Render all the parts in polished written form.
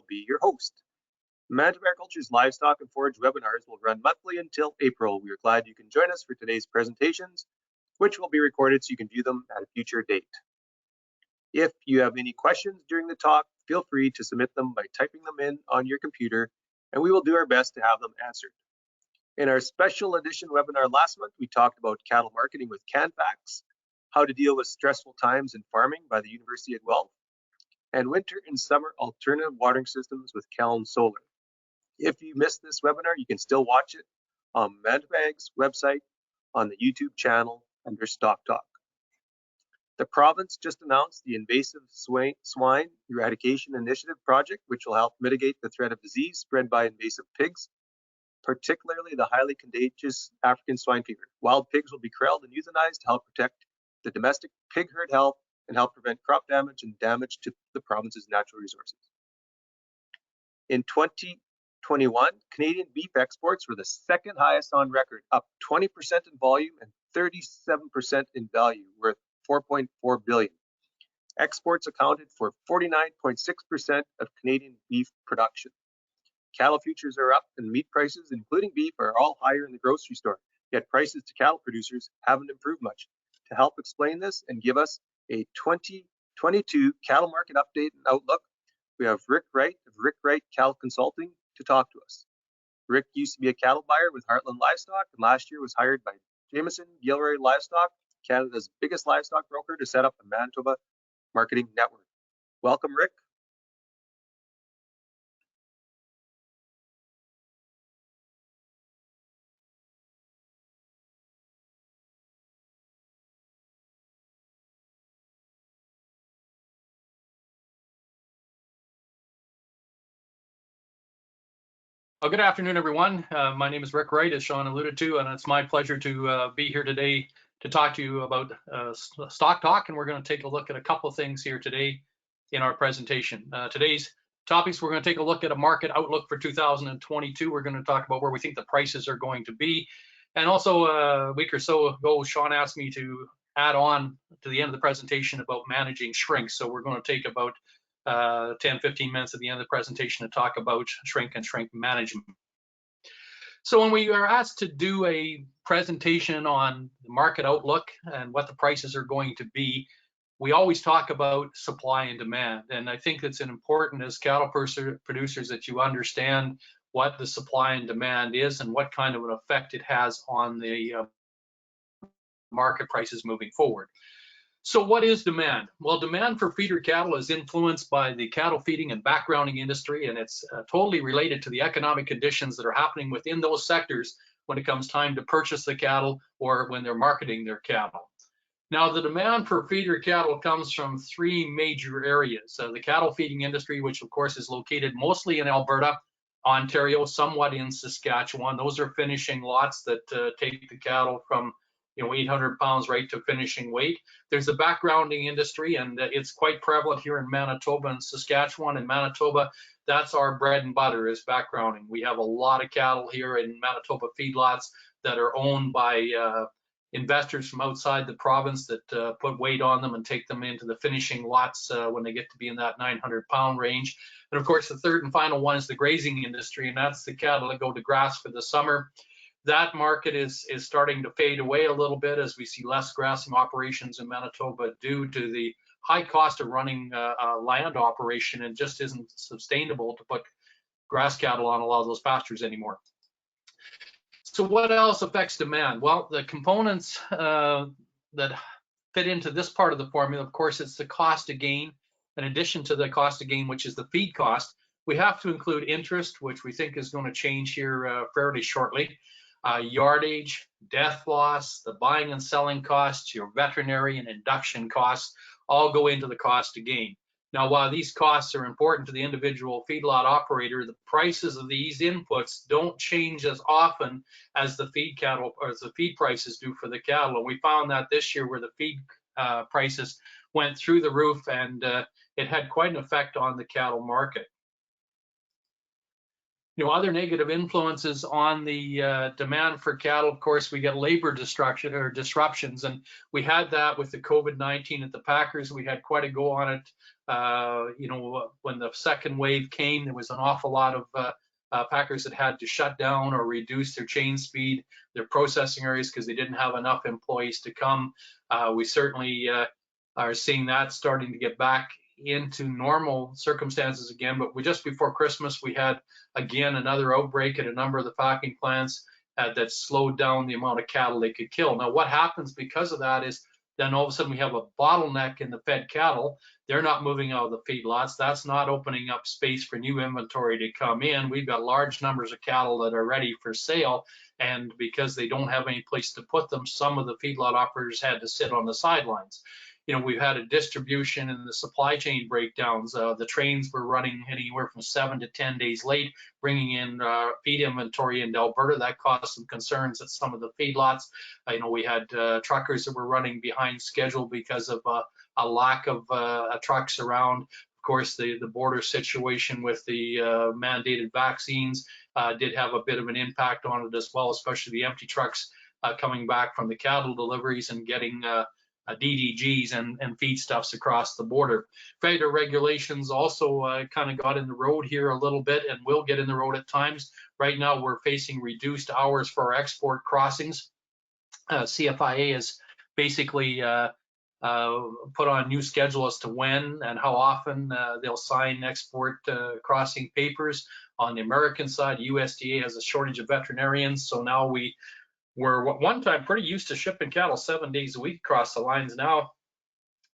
be your host. Manitoba Agriculture's livestock and forage webinars will run monthly until April. We are glad you can join us for today's presentations, which will be recorded so you can view them at a future date. If you have any questions during the talk, feel free to submit them by typing them in on your computer, and we will do our best to have them answered. In our special edition webinar last month, we talked about cattle marketing with CanFax, how to deal with stressful times in farming by the University of Guelph, and winter and summer alternative watering systems with Calves Solar. If you missed this webinar, you can still watch it on Manitoba Ag's website on the YouTube channel under StockTalk. The province just announced the Invasive Swine Eradication Initiative project, which will help mitigate the threat of disease spread by invasive pigs, particularly the highly contagious African swine fever. Wild pigs will be corralled and euthanized to help protect the domestic pig herd health and help prevent crop damage and damage to the province's natural resources. In 2021, Canadian beef exports were the second highest on record, up 20% in volume and 37% in value, worth $4.4 billion. Exports accounted for 49.6% of Canadian beef production. Cattle futures are up and meat prices, including beef, are all higher in the grocery store, yet prices to cattle producers haven't improved much. To help explain this and give us a 2022 cattle market update and outlook, we have Rick Wright of Rick Wright Cattle Consulting to talk to us. Rick used to be a cattle buyer with Heartland Livestock, and last year was hired by Jameson Gilroy Livestock, Canada's biggest livestock broker, to set up the Manitoba marketing network. Welcome, Rick. Well, good afternoon, everyone. My name is Rick Wright, as Sean alluded to, and it's my pleasure to be here today to talk to you about Stock Talk, and we're going to take a look at a couple of things here today in our presentation. Today's topics, we're going to take a look at a market outlook for 2022. We're going to talk about where we think the prices are going to be. And also a week or so ago, Sean asked me to add on to the end of the presentation about managing shrink. So we're going to take about 10-15 minutes at the end of the presentation to talk about shrink and shrink management. So when we are asked to do a presentation on the market outlook and what the prices are going to be, we always talk about supply and demand. And I think it's important as cattle producers that you understand what the supply and demand is and what kind of an effect it has on the market prices moving forward. So what is demand? Well, demand for feeder cattle is influenced by the cattle feeding and backgrounding industry, and it's totally related to the economic conditions that are happening within those sectors when it comes time to purchase the cattle or when they're marketing their cattle. Now, the demand for feeder cattle comes from three major areas. The cattle feeding industry, which of course is located mostly in Alberta, Ontario, somewhat in Saskatchewan. Those are finishing lots that take the cattle from 800 pounds right to finishing weight. There's the backgrounding industry, and it's quite prevalent here in Manitoba and Saskatchewan. In Manitoba, that's our bread and butter, is backgrounding. We have a lot of cattle here in Manitoba feedlots that are owned by investors from outside the province that put weight on them and take them into the finishing lots when they get to be in that 900-pound range. And of course, the third and final one is the grazing industry, and that's the cattle that go to grass for the summer. That market is starting to fade away a little bit as we see less grassing operations in Manitoba due to the high cost of running a land operation. And just isn't sustainable to put grass cattle on a lot of those pastures anymore. So what else affects demand? Well, the components that fit into this part of the formula, of course, it's the cost of gain. In addition to the cost of gain, which is the feed cost, we have to include interest, which we think is going to change here fairly shortly. Yardage, death loss, the buying and selling costs, your veterinary and induction costs all go into the cost of gain. Now, while these costs are important to the individual feedlot operator, the prices of these inputs don't change as often as the feed cattle or as the feed prices do for the cattle. And we found that this year where the feed prices went through the roof, and it had quite an effect on the cattle market. Other negative influences on the demand for cattle, of course, we get labor destruction or disruptions, and we had that with the COVID-19 at the packers. We had quite a go on it. When the second wave came, there was an awful lot of packers that had to shut down or reduce their chain speed, their processing areas, because they didn't have enough employees to come. We certainly are seeing that starting to get back into normal circumstances again. But just before Christmas, we had again another outbreak at a number of the packing plants that slowed down the amount of cattle they could kill. Now, what happens because of that is then all of a sudden we have a bottleneck in the fed cattle. They're not moving out of the feedlots. That's not opening up space for new inventory to come in. We've got large numbers of cattle that are ready for sale, and because they don't have any place to put them, some of the feedlot operators had to sit on the sidelines. We've had a distribution and the supply chain breakdowns. The trains were running anywhere from 7 to 10 days late, bringing in feed inventory into Alberta. That caused some concerns at some of the feedlots. We had truckers that were running behind schedule because of a lack of trucks around. Of course, the border situation with the mandated vaccines did have a bit of an impact on it as well, especially the empty trucks coming back from the cattle deliveries and getting DDGs and feedstuffs across the border. Federal regulations also kind of got in the road here a little bit and will get in the road at times. Right now, we're facing reduced hours for our export crossings. CFIA has basically put on a new schedule as to when and how often they'll sign export crossing papers. On the American side, USDA has a shortage of veterinarians, so now we're at one time pretty used to shipping cattle 7 days a week across the lines. Now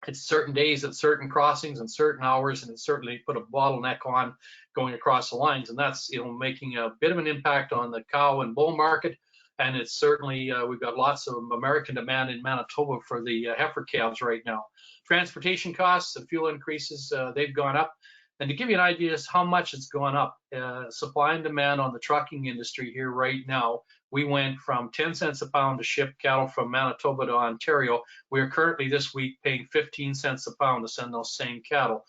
it's certain days at certain crossings and certain hours, and it certainly put a bottleneck on going across the lines, and that's making a bit of an impact on the cow and bull market. And it's certainly we've got lots of American demand in Manitoba for the heifer calves right now. Transportation costs and fuel increases, they've gone up. And to give you an idea as how much it's gone up, supply and demand on the trucking industry here right now, we went from 10 cents a pound to ship cattle from Manitoba to Ontario. We are currently this week paying 15 cents a pound to send those same cattle.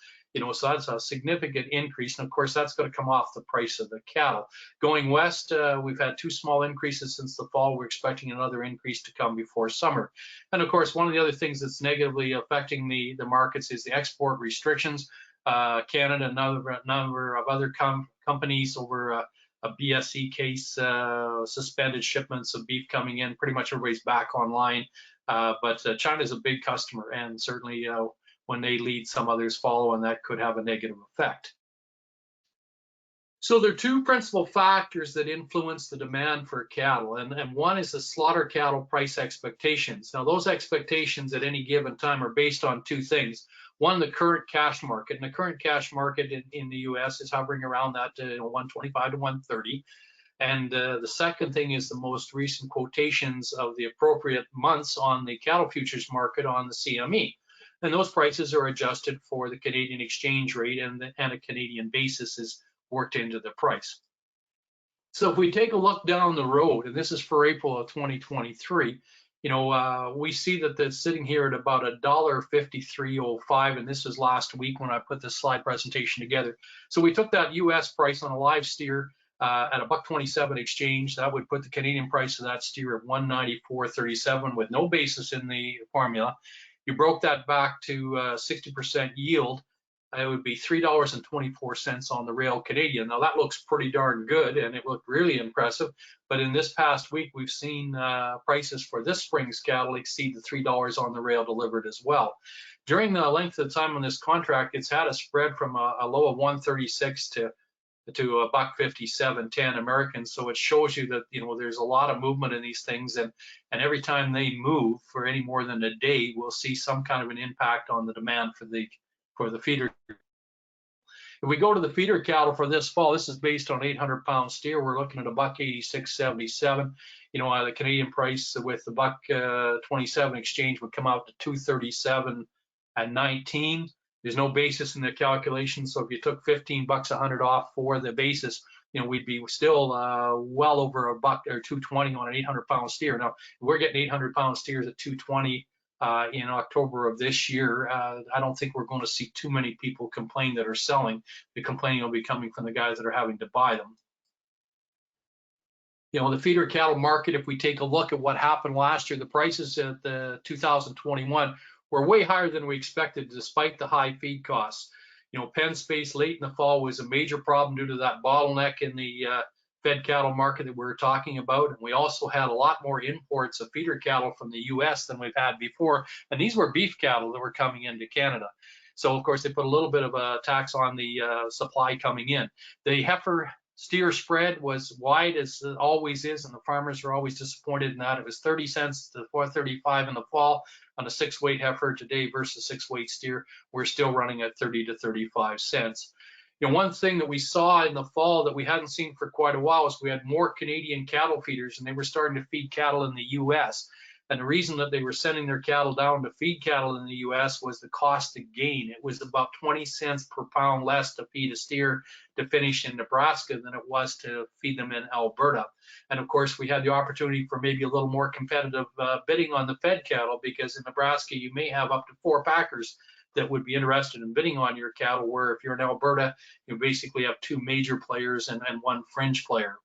So that's a significant increase. And of course, that's going to come off the price of the cattle. Going west, we've had 2 small increases since the fall. We're expecting another increase to come before summer. And of course, one of the other things that's negatively affecting the markets is the export restrictions. Canada and a number of other companies over a BSE case suspended shipments of beef coming in. Pretty much everybody's back online, but China is a big customer, and certainly when they lead, some others follow, and that could have a negative effect. So there are 2 principal factors that influence the demand for cattle, and one is the slaughter cattle price expectations. Now, those expectations at any given time are based on 2 things. One, the current cash market, and the current cash market in the U.S. is hovering around that 125 to 130. And the second thing is the most recent quotations of the appropriate months on the cattle futures market on the CME. And those prices are adjusted for the Canadian exchange rate, and a Canadian basis is worked into the price. So if we take a look down the road, and this is for April of 2023, we see that it's sitting here at about $1.5305, and this was last week when I put this slide presentation together. So we took that U.S. price on a live steer at $1.27 exchange. That would put the Canadian price of that steer at $194.37 with no basis in the formula. You broke that back to 60% yield, it would be $3.24 on the rail Canadian. Now that looks pretty darn good, and it looked really impressive. But in this past week, we've seen prices for this spring's cattle exceed the $3 on the rail delivered as well. During the length of the time on this contract, it's had a spread from a low of 136 to $157.10 American. So it shows you that there's a lot of movement in these things, and every time they move for any more than a day, we'll see some kind of an impact on the demand for the feeder. If we go to the feeder cattle for this fall, this is based on 800-pound steer. We're looking at $186.77. The Canadian price with the $1.27 exchange would come out to $237.19. There's no basis in the calculation, so if you took $15 a hundred off for the basis, we'd be still well over $1 or $2.20 on an 800-pound steer. Now we're getting 800-pound steers at $2.20 in October of this year. I don't think we're going to see too many people complain that are selling. The complaining will be coming from the guys that are having to buy them. You know, the feeder cattle market, if we take a look at what happened last year, the prices at the 2021 were way higher than we expected despite the high feed costs. You know, pen space late in the fall was a major problem due to that bottleneck in the fed cattle market that we were talking about. And we also had a lot more imports of feeder cattle from the US than we've had before. And these were beef cattle that were coming into Canada. So of course they put a little bit of a tax on the supply coming in. The heifer steer spread was wide as it always is, and the farmers are always disappointed in that. It was 30 cents to 4.35 in the fall on a 6-weight heifer. Today versus 6-weight steer, we're still running at 30 to 35 cents. You know, one thing that we saw in the fall that we hadn't seen for quite a while is we had more Canadian cattle feeders, and they were starting to feed cattle in the US. And the reason that they were sending their cattle down to feed cattle in the US was the cost of gain. It was about 20 cents per pound less to feed a steer to finish in Nebraska than it was to feed them in Alberta. And of course, we had the opportunity for maybe a little more competitive bidding on the fed cattle, because in Nebraska, you may have up to 4 packers that would be interested in bidding on your cattle, where if you're in Alberta, you basically have 2 major players and 1 fringe player.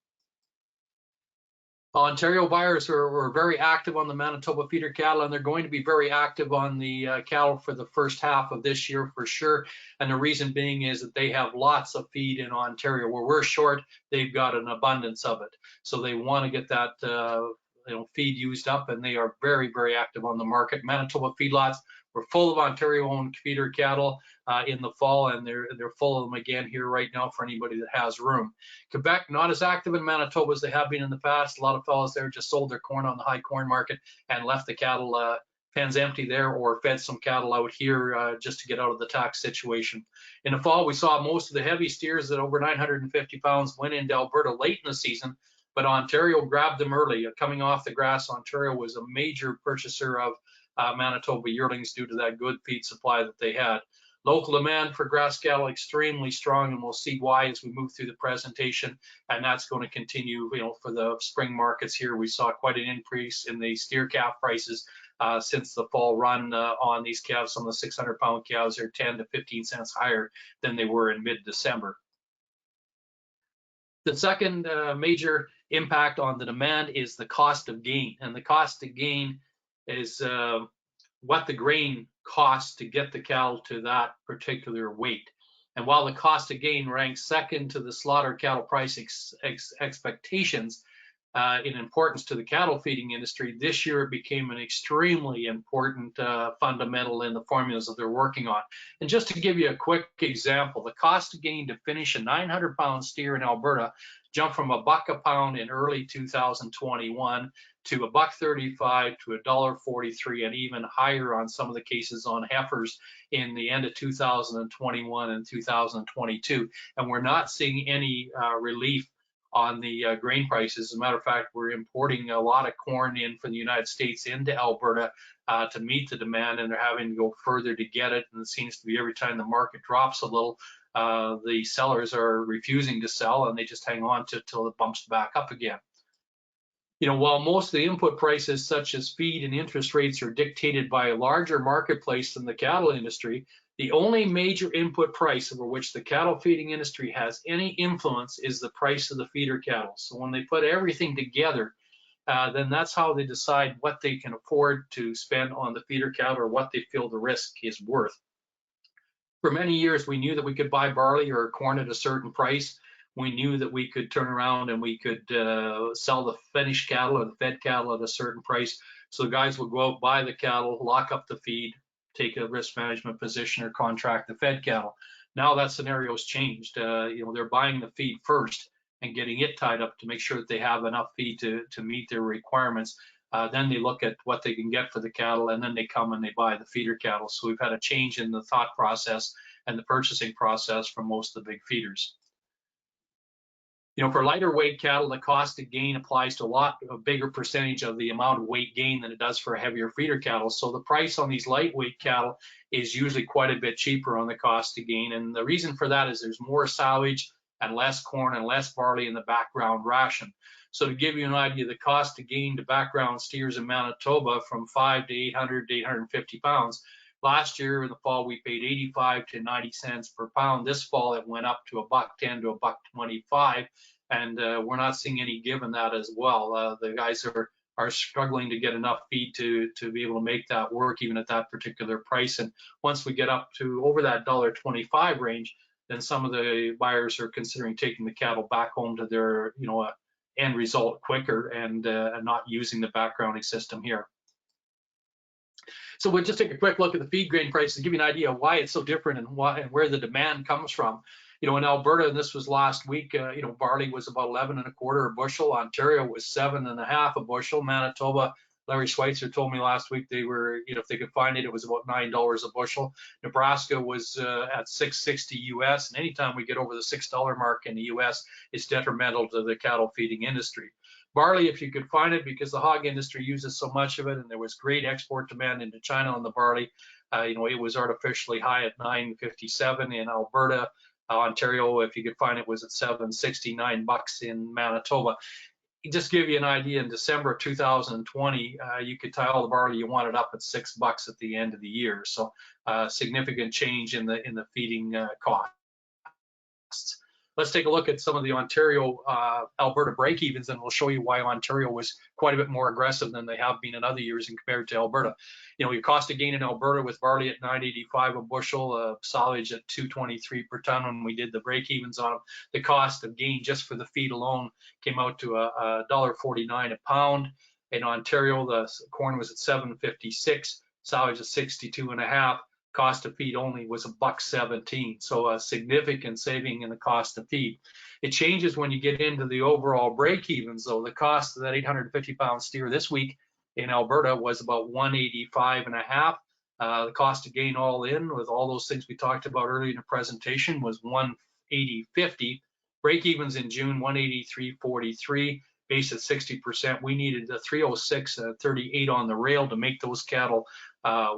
Ontario buyers were very active on the Manitoba feeder cattle, and they're going to be very active on the cattle for the first half of this year for sure. And the reason being is that they have lots of feed in Ontario. Where we're short, they've got an abundance of it. So they want to get that feed used up, and they are very, very active on the market. Manitoba feedlots were full of Ontario-owned feeder cattle in the fall, and they're full of them again here right now for anybody that has room. Quebec, not as active in Manitoba as they have been in the past. A lot of fellows there just sold their corn on the high corn market and left the cattle pens empty there, or fed some cattle out here just to get out of the tax situation. In the fall, we saw most of the heavy steers at over 950 pounds went into Alberta late in the season, but Ontario grabbed them early. Coming off the grass, Ontario was a major purchaser of Manitoba yearlings due to that good feed supply that they had. Local demand for grass cattle extremely strong, and we'll see why as we move through the presentation. And that's going to continue, for the spring markets here. We saw quite an increase in the steer calf prices since the fall run on these calves. Some of the 600-pound calves are 10 to 15 cents higher than they were in mid-December. The second major impact on the demand is the cost of gain, and the cost of gain is what the grain costs to get the cattle to that particular weight. And while the cost of gain ranks second to the slaughter cattle price expectations in importance to the cattle feeding industry, this year it became an extremely important fundamental in the formulas that they're working on. And just to give you a quick example, the cost of gain to finish a 900-pound steer in Alberta jumped from $1 a pound in early 2021 to $1.35 to $1.43, and even higher on some of the cases on heifers in the end of 2021 and 2022. And we're not seeing any relief on the grain prices. As a matter of fact, we're importing a lot of corn in from the United States into Alberta to meet the demand, and they're having to go further to get it. And it seems to be every time the market drops a little, the sellers are refusing to sell, and they just hang on to till it bumps back up again. While most of the input prices such as feed and interest rates are dictated by a larger marketplace than the cattle industry, the only major input price over which the cattle feeding industry has any influence is the price of the feeder cattle. So when they put everything together, then that's how they decide what they can afford to spend on the feeder cattle, or what they feel the risk is worth. For many years, we knew that we could buy barley or corn at a certain price. We knew that we could turn around and we could sell the finished cattle or the fed cattle at a certain price. So the guys would go out, buy the cattle, lock up the feed, take a risk management position, or contract the fed cattle. Now that scenario's changed. They're buying the feed first and getting it tied up to make sure that they have enough feed to meet their requirements. Then they look at what they can get for the cattle, and then they come and they buy the feeder cattle. So we've had a change in the thought process and the purchasing process for most of the big feeders. For lighter weight cattle, the cost of gain applies to a bigger percentage of the amount of weight gain than it does for heavier feeder cattle. So the price on these lightweight cattle is usually quite a bit cheaper on the cost of gain. And the reason for that is there's more silage and less corn and less barley in the background ration. So to give you an idea, the cost of gain to background steers in Manitoba from 5 to 800 to 850 pounds. Last year in the fall, we paid 85 to 90 cents per pound. This fall, it went up to $1.10 to $1.25. and we're not seeing any give in that as well. The guys are struggling to get enough feed to be able to make that work even at that particular price. And once we get up to over that $1.25 range, then some of the buyers are considering taking the cattle back home to their end result quicker and not using the backgrounding system here. So we'll just take a quick look at the feed grain prices to give you an idea of why it's so different and where the demand comes from. In Alberta, and this was last week, barley was about 11.25 a bushel. Ontario was 7.5 a bushel. Manitoba, Larry Schweitzer told me last week they were, if they could find it, it was about $9 a bushel. Nebraska was at $6.60 US, and anytime we get over the $6 mark in the US, it's detrimental to the cattle feeding industry. Barley, if you could find it, because the hog industry uses so much of it, and there was great export demand into China on the barley, it was artificially high at $9.57 in Alberta. Ontario, if you could find it, was at $7.69 in Manitoba. Just give you an idea, in December of 2020, you could tie all the barley you wanted up at $6 at the end of the year. So significant change in the feeding costs. Let's take a look at some of the Ontario Alberta break-evens, and we'll show you why Ontario was quite a bit more aggressive than they have been in other years and compared to Alberta. Your cost of gain in Alberta with barley at $9.85 a bushel, silage at $2.23 per ton when we did the break-evens on them. The cost of gain just for the feed alone came out to $1.49 a pound. In Ontario, the corn was at $7.56, silage at $62.50. Cost of feed only was $1.17, so a significant saving in the cost of feed. It changes when you get into the overall break-evens, though. The cost of that 850-pound steer this week in Alberta was about $185.50. The cost of gain all in, with all those things we talked about earlier in the presentation, was $180.50. Break-evens in June, $183.43. Base at 60%. We needed a 306.38 on the rail to make those cattle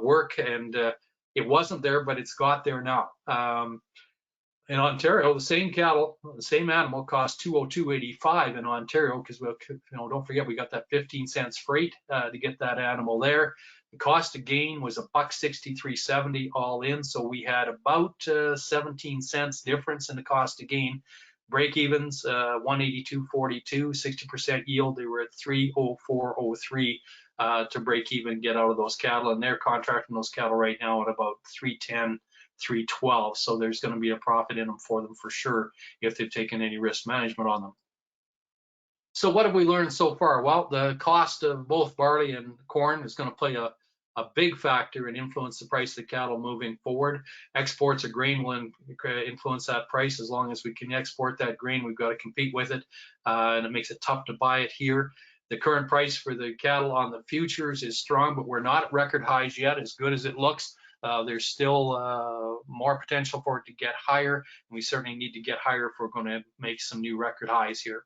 work, and it wasn't there, but it's got there now. In Ontario, the same cattle, the same animal cost $202.85 in Ontario, because don't forget we got that 15 cents freight to get that animal there. The cost of gain was $163.70 all in, so we had about 17 cents difference in the cost of gain. Break evens, 182.42, 60% yield. They were at 304.03. To break even, get out of those cattle, and they're contracting those cattle right now at about 310, 312. So there's going to be a profit in them for sure if they've taken any risk management on them. So what have we learned so far? Well, the cost of both barley and corn is going to play a big factor and influence the price of the cattle moving forward. Exports of grain will influence that price. As long as we can export that grain, we've got to compete with it, and it makes it tough to buy it here. The current price for the cattle on the futures is strong, but we're not at record highs yet, as good as it looks. There's still more potential for it to get higher, and we certainly need to get higher if we're going to make some new record highs here.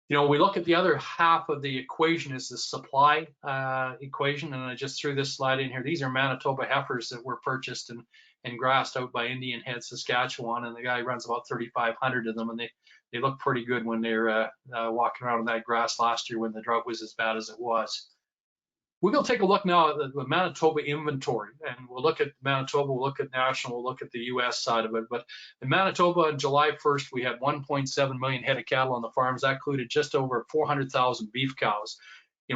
We look at the other half of the equation is the supply equation, and I just threw this slide in here. These are Manitoba heifers that were purchased and grassed out by Indian Head, Saskatchewan, and the guy runs about 3,500 of them, and they look pretty good when they're walking around in that grass last year when the drought was as bad as it was. We're going to take a look now at the Manitoba inventory, and we'll look at Manitoba, we'll look at national, we'll look at the US side of it. But in Manitoba on July 1st, we had 1.7 million head of cattle on the farms. That included just over 400,000 beef cows.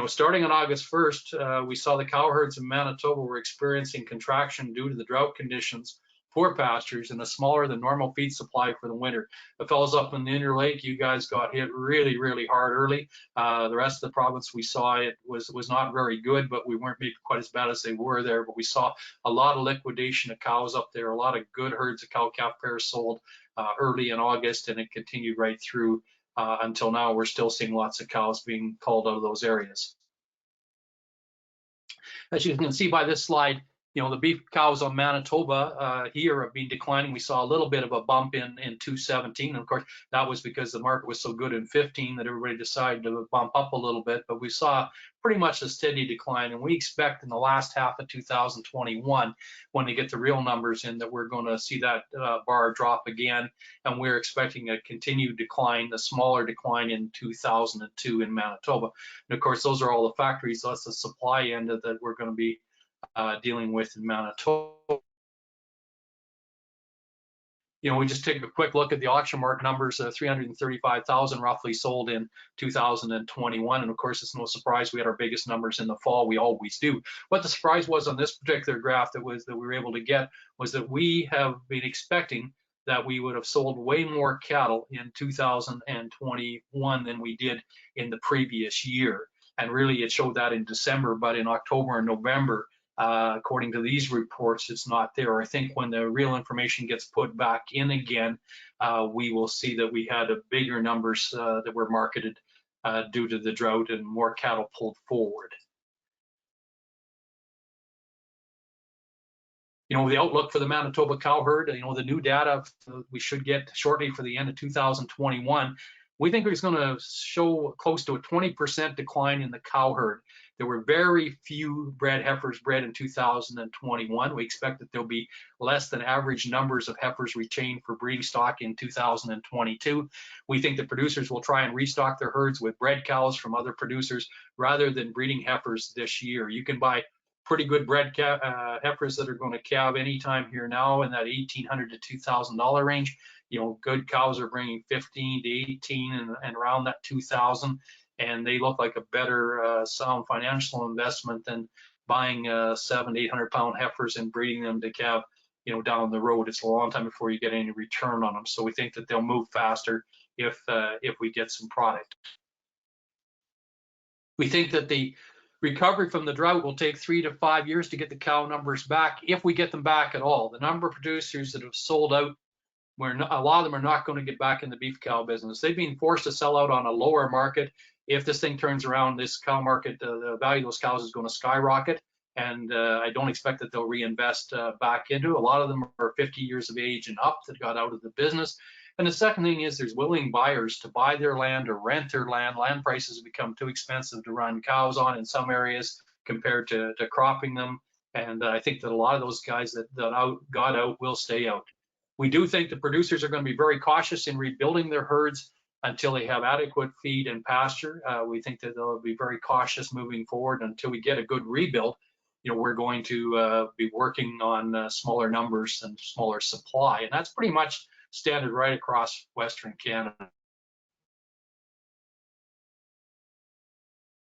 Starting on August 1st, we saw the cow herds in Manitoba were experiencing contraction due to the drought conditions, poor pastures, and a smaller than normal feed supply for the winter. The fellows up in the Interlake, you guys got hit really, really hard early. The rest of the province, we saw it was not very good, but we weren't maybe quite as bad as they were there. But we saw a lot of liquidation of cows up there, a lot of good herds of cow-calf pairs sold early in August, and it continued right through until now. We're still seeing lots of cows being called out of those areas. As you can see by this slide, the beef cows on Manitoba here have been declining. We saw a little bit of a bump in 2017. And of course, that was because the market was so good in 2015 that everybody decided to bump up a little bit. But we saw pretty much a steady decline. And we expect in the last half of 2021, when they get the real numbers in, that we're going to see that bar drop again. And we're expecting a continued decline, a smaller decline in 2002 in Manitoba. And of course, those are all the factories. That's the supply end of that we're going to be dealing with in Manitoba. You know, we just take a quick look at the auction market numbers, 335,000 roughly sold in 2021. And of course, it's no surprise we had our biggest numbers in the fall. We always do. What the surprise was on this particular graph that we were able to get was that we have been expecting that we would have sold way more cattle in 2021 than we did in the previous year. And really, it showed that in December, but in October and November, according to these reports, it's not there. I think when the real information gets put back in again, we will see that we had a bigger numbers that were marketed due to the drought and more cattle pulled forward. You know, the outlook for the Manitoba cow herd, you know, the new data we should get shortly for the end of 2021, we think it's going to show close to a 20% decline in the cow herd. There were very few bred heifers bred in 2021. We expect that there'll be less than average numbers of heifers retained for breeding stock in 2022. We think that producers will try and restock their herds with bred cows from other producers rather than breeding heifers this year. You can buy pretty good bred heifers that are going to calve anytime here now in that $1,800 to $2,000 range. You know, good cows are bringing 15 to 18 and around that 2,000, and they look like a better sound financial investment than buying 700 to 800 pound heifers and breeding them to calve, you know, down the road. It's a long time before you get any return on them. So we think that they'll move faster if we get some product. We think that the recovery from the drought will take 3 to 5 years to get the cow numbers back, if we get them back at all. The number of producers that have sold out, a lot of them are not going to get back in the beef cow business. They've been forced to sell out on a lower market. If this thing turns around, this cow market, the value of those cows is going to skyrocket. And I don't expect that they'll reinvest back into it. A lot of them are 50 years of age and up that got out of the business. And the second thing is there's willing buyers to buy their land or rent their land. Land prices have become too expensive to run cows on in some areas compared to cropping them. And I think that a lot of those guys that got out will stay out. We do think the producers are going to be very cautious in rebuilding their herds until they have adequate feed and pasture. We think that they'll be very cautious moving forward until we get a good rebuild. You know, we're going to be working on smaller numbers and smaller supply, and that's pretty much standard right across Western Canada.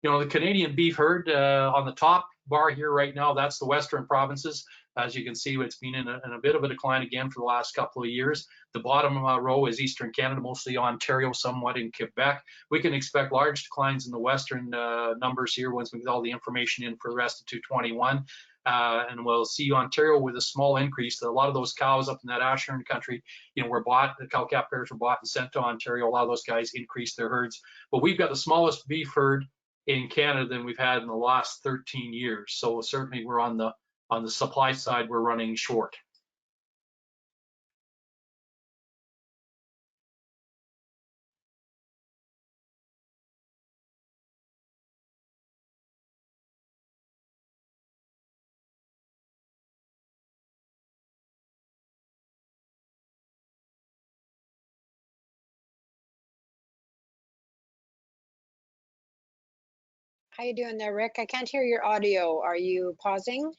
You know, the Canadian beef herd on the top bar here right now, that's the Western provinces. As you can see, it's been in a bit of a decline again for the last couple of years. The bottom row is Eastern Canada, mostly Ontario, somewhat in Quebec. We can expect large declines in the Western numbers here once we get all the information in for the rest of 2021. And we'll see Ontario with a small increase. A lot of those cows up in that Ashern country, you know, were bought, the cow-calf pairs were bought and sent to Ontario. A lot of those guys increased their herds. But we've got the smallest beef herd in Canada than we've had in the last 13 years. So certainly we're on the supply side, we're running short. How you doing there, Rick? I can't hear your audio. Are you pausing?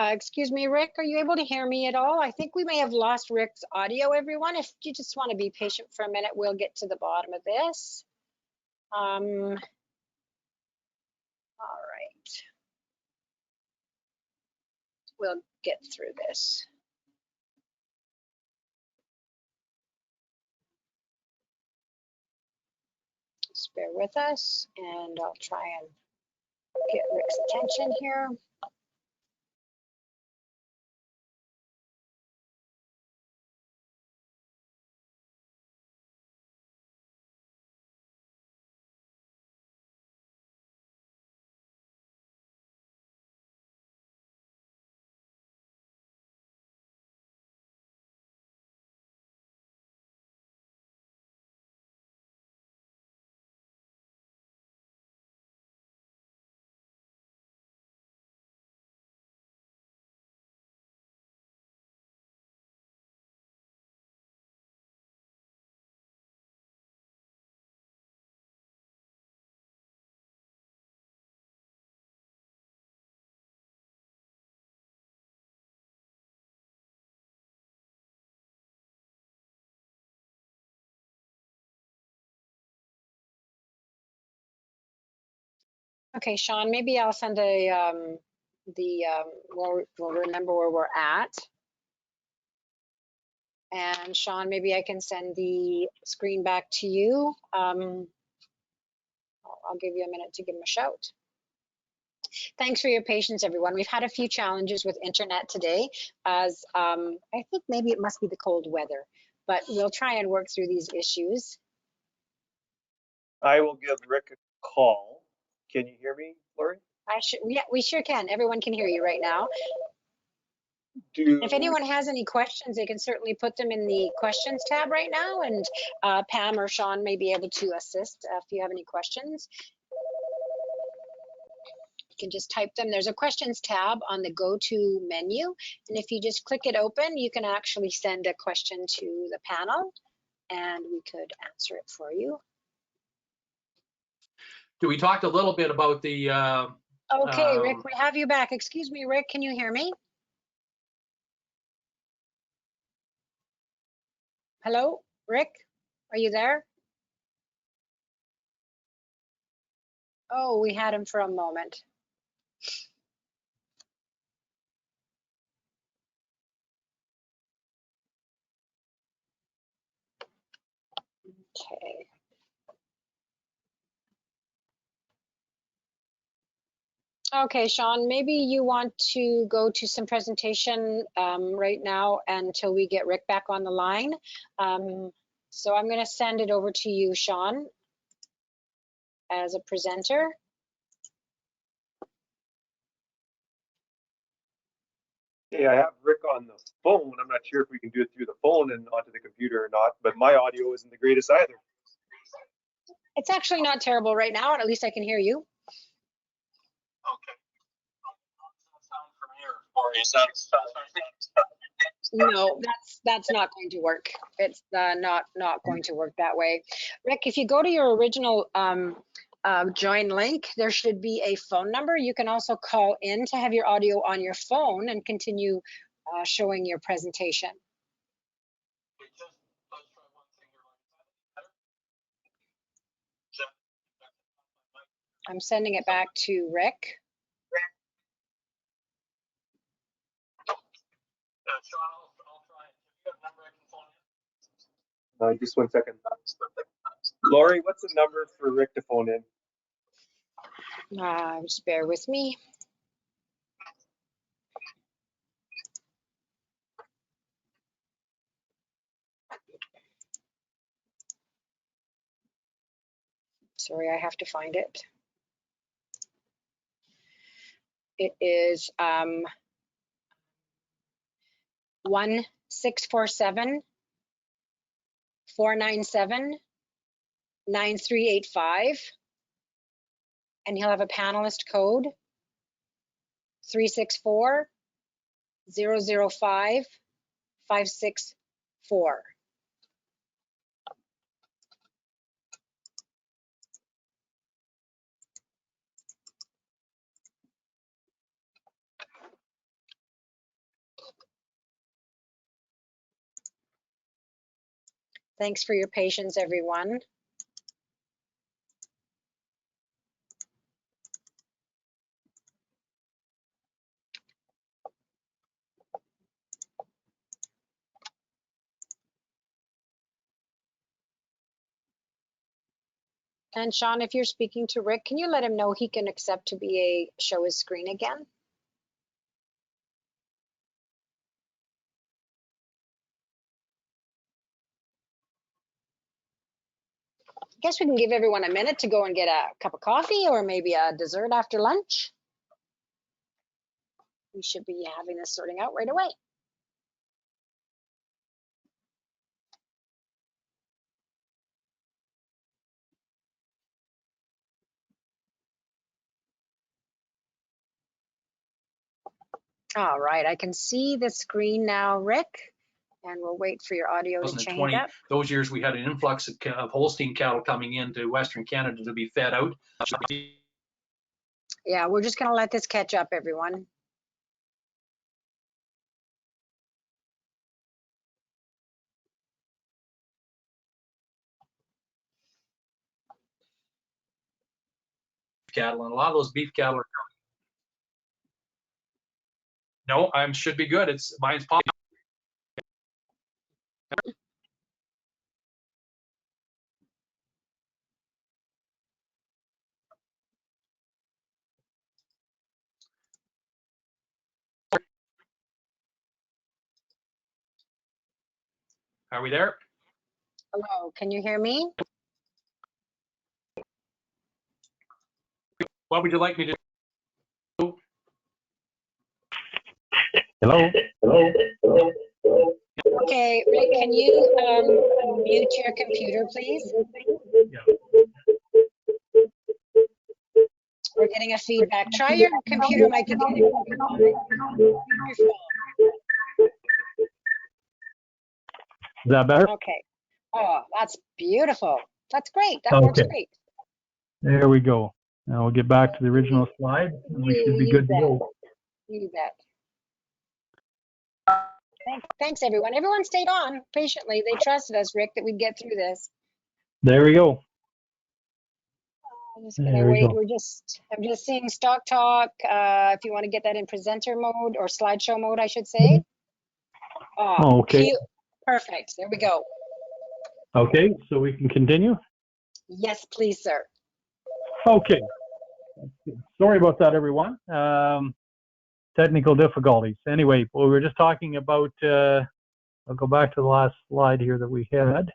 Excuse me, Rick, are you able to hear me at all? I think we may have lost Rick's audio, everyone. If you just want to be patient for a minute, we'll get to the bottom of this. All right. We'll get through this. Just bear with us, and I'll try and get Rick's attention here. Okay, Sean, maybe I'll send we'll remember where we're at. And Sean, maybe I can send the screen back to you. I'll give you a minute to give him a shout. Thanks for your patience, everyone. We've had a few challenges with internet today, as I think maybe it must be the cold weather, but we'll try and work through these issues. I will give Rick a call. Can you hear me, Lori? Yeah, we sure can. Everyone can hear you right now. If anyone has any questions, they can certainly put them in the questions tab right now, and Pam or Sean may be able to assist if you have any questions. You can just type them. There's a questions tab on the go to menu, and if you just click it open, you can actually send a question to the panel and we could answer it for you. We talked a little bit about the okay, Rick, we have you back. Excuse me, Rick, can you hear me? Hello, Rick, are you there? Oh, we had him for a moment. Okay. Okay, Sean, maybe you want to go to some presentation right now until we get Rick back on the line. So I'm going to send it over to you, Sean, as a presenter. Hey, I have Rick on the phone. I'm not sure if we can do it through the phone and onto the computer or not, but my audio isn't the greatest either. It's actually not terrible right now, and at least I can hear you. Okay. Sound from here, or No, that's not going to work. It's not going to work that way. Rick, if you go to your original join link, there should be a phone number. You can also call in to have your audio on your phone and continue showing your presentation. I'm sending it back to Rick. Just 1 second. Lori, what's the number for Rick to phone in? Just bear with me. Sorry, I have to find it. It is 1647 497 9385, and he'll have a panelist code 364 005 564. Thanks for your patience, everyone. And Sean, if you're speaking to Rick, can you let him know he can accept to be show his screen again? I guess we can give everyone a minute to go and get a cup of coffee or maybe a dessert after lunch. We should be having this sorting out right away. All right, I can see the screen now, Rick, and we'll wait for your audio to change up. Those years we had an influx of Holstein cattle coming into Western Canada to be fed out. Yeah, we're just gonna let this catch up, everyone. cattle, and a lot of those beef cattle are. No, I should be good. It's mine's popping. Are we there? Hello, can you hear me? What would you like me to do? Hello? Okay, Rick, can you mute your computer, please? We're getting a feedback. Try your computer mic again. Is that better? Okay. Oh, that's beautiful. That's great. That works Okay. great. There we go. Now we'll get back to the original slide, and we should be good to go. You bet. Thanks, everyone. Everyone stayed on patiently. They trusted us, Rick, that we'd get through this. There we go. I'm just gonna There we wait. go. I'm just seeing StockTalk. If you want to get that in presenter mode or slideshow mode, I should say. Oh, Okay. cute. Perfect. There we go. Okay, so we can continue? Yes, please, sir. Okay. Sorry about that, everyone. Technical difficulties. Anyway, we were just talking about, I'll go back to the last slide here that we had.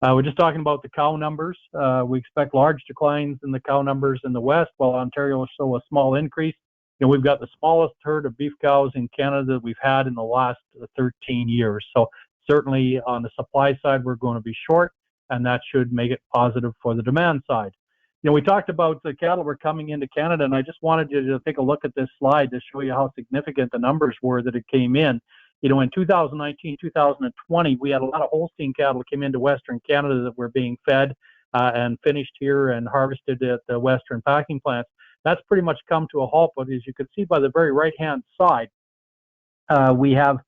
We're just talking about the cow numbers. We expect large declines in the cow numbers in the west, while Ontario will show a small increase. You know, we've got the smallest herd of beef cows in Canada that we've had in the last 13 years. So certainly on the supply side, we're going to be short, and that should make it positive for the demand side. You know, we talked about the cattle were coming into Canada, and I just wanted you to take a look at this slide to show you how significant the numbers were that it came in. You know, in 2019, 2020, we had a lot of Holstein cattle that came into Western Canada that were being fed and finished here and harvested at the Western packing plants. That's pretty much come to a halt, but as you can see by the very right-hand side, we have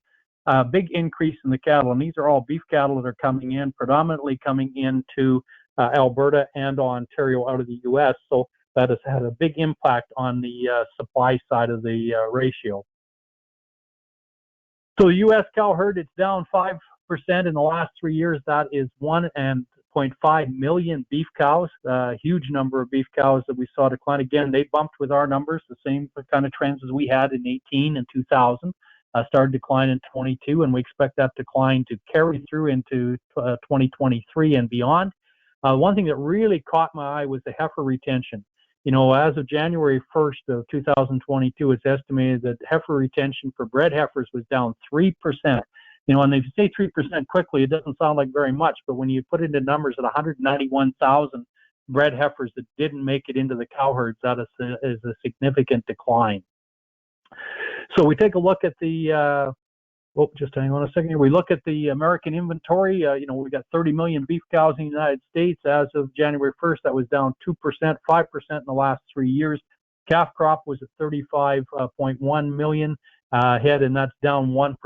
a big increase in the cattle, and these are all beef cattle that are coming in, predominantly coming into Alberta and Ontario out of the U.S., so that has had a big impact on the supply side of the ratio. So the U.S. cow herd, it's down 5% in the last 3 years. That is 1.5 million beef cows, a huge number of beef cows that we saw decline. Again, they bumped with our numbers, the same kind of trends as we had in 18 and 2000. Started decline in 22, and we expect that decline to carry through into 2023 and beyond. One thing that really caught my eye was the heifer retention. You know, as of January 1st of 2022, it's estimated that heifer retention for bred heifers was down 3%. You know, and if you say 3% quickly, it doesn't sound like very much, but when you put it into numbers at 191,000 bred heifers that didn't make it into the cow herds, that is a significant decline. So we take a look at the, just hang on a second here. We look at the American inventory. You know, we got 30 million beef cows in the United States. As of January 1st, that was down 2%, 5% in the last 3 years. Calf crop was at 35.1 million head, and that's down 1%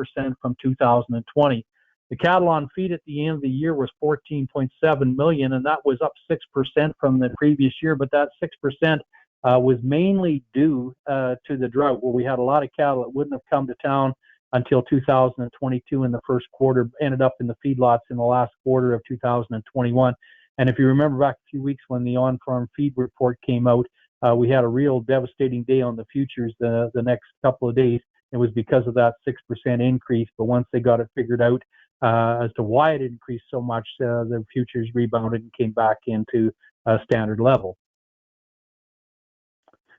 from 2020. The cattle on feed at the end of the year was 14.7 million, and that was up 6% from the previous year, but that 6% was mainly due to the drought, where we had a lot of cattle that wouldn't have come to town until 2022 in the first quarter, ended up in the feedlots in the last quarter of 2021. And if you remember back a few weeks when the on-farm feed report came out, we had a real devastating day on the futures the next couple of days. It was because of that 6% increase, but once they got it figured out as to why it increased so much, the futures rebounded and came back into a standard level.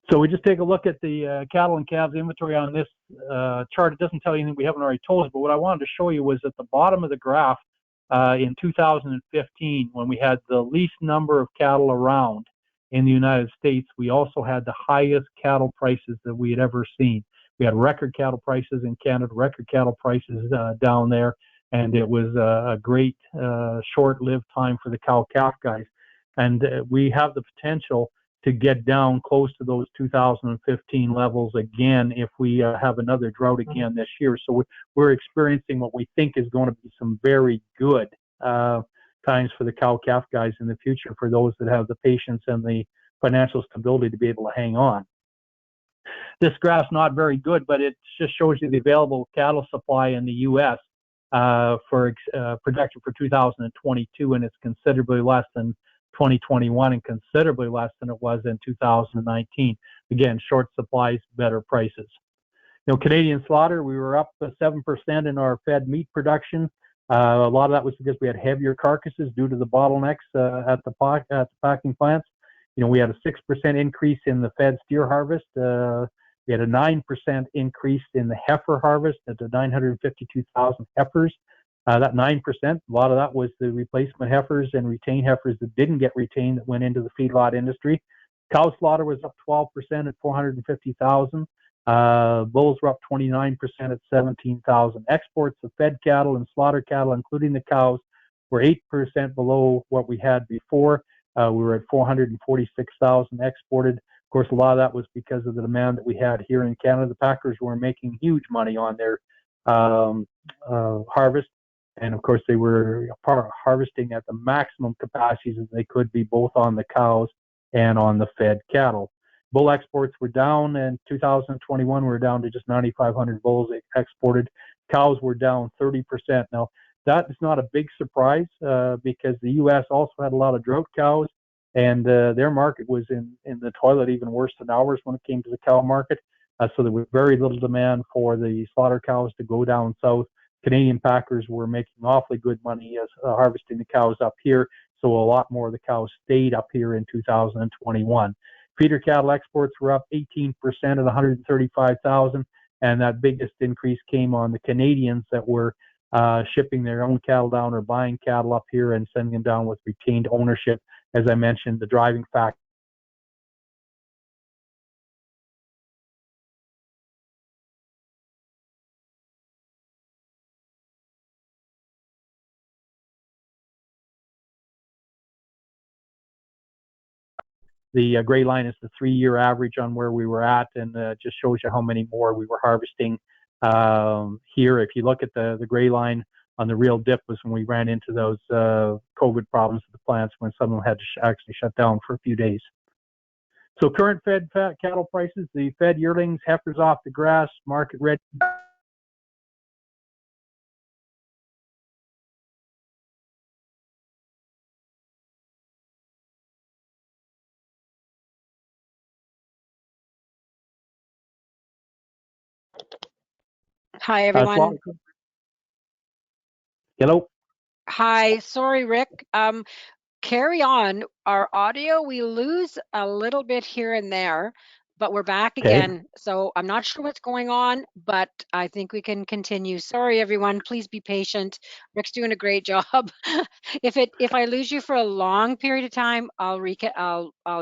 So we just take a look at the cattle and calves inventory on this chart. It doesn't tell you anything we haven't already told you, but what I wanted to show you was at the bottom of the graph in 2015, when we had the least number of cattle around in the United States, we also had the highest cattle prices that we had ever seen. We had record cattle prices in Canada, record cattle prices down there, and it was a great short-lived time for the cow-calf guys. And we have the potential to get down close to those 2015 levels again if we have another drought again this year. So we're experiencing what we think is going to be some very good times for the cow-calf guys in the future, for those that have the patience and the financial stability to be able to hang on. This graph's not very good, but it just shows you the available cattle supply in the U.S. For projection for 2022, and it's considerably less than 2021 and considerably less than it was in 2019. Again, short supplies, better prices. You know, Canadian slaughter, we were up 7% in our fed meat production. A lot of that was because we had heavier carcasses due to the bottlenecks at the packing plants. You know, we had a 6% increase in the fed steer harvest. We had a 9% increase in the heifer harvest to 952,000 heifers. That 9%, a lot of that was the replacement heifers and retained heifers that didn't get retained that went into the feedlot industry. Cow slaughter was up 12% at 450,000. Bulls were up 29% at 17,000. Exports of fed cattle and slaughter cattle, including the cows, were 8% below what we had before. We were at 446,000 exported. Of course, a lot of that was because of the demand that we had here in Canada. The packers were making huge money on their harvest. And of course, they were harvesting at the maximum capacities that they could be, both on the cows and on the fed cattle. Bull exports were down in 2021. We were down to just 9,500 bulls exported. Cows were down 30%. Now, that is not a big surprise because the U.S. also had a lot of drought cows, and their market was in the toilet even worse than ours when it came to the cow market. So there was very little demand for the slaughter cows to go down south. Canadian packers were making awfully good money as harvesting the cows up here, so a lot more of the cows stayed up here in 2021. Feeder cattle exports were up 18% at 135,000, and that biggest increase came on the Canadians that were shipping their own cattle down or buying cattle up here and sending them down with retained ownership. As I mentioned, the driving factor the gray line is the 3-year average on where we were at, and just shows you how many more we were harvesting here. If you look at the gray line on the real dip was when we ran into those COVID problems at the plants, when some of them had to actually shut down for a few days. So current fed cattle prices, the fed yearlings, heifers off the grass, market ready. Hi, everyone. Hello. Hi, sorry, Rick. Carry on. Our audio, we lose a little bit here and there, but we're back again. So I'm not sure what's going on, but I think we can continue. Sorry, everyone. Please be patient. Rick's doing a great job. If I lose you for a long period of time, I'll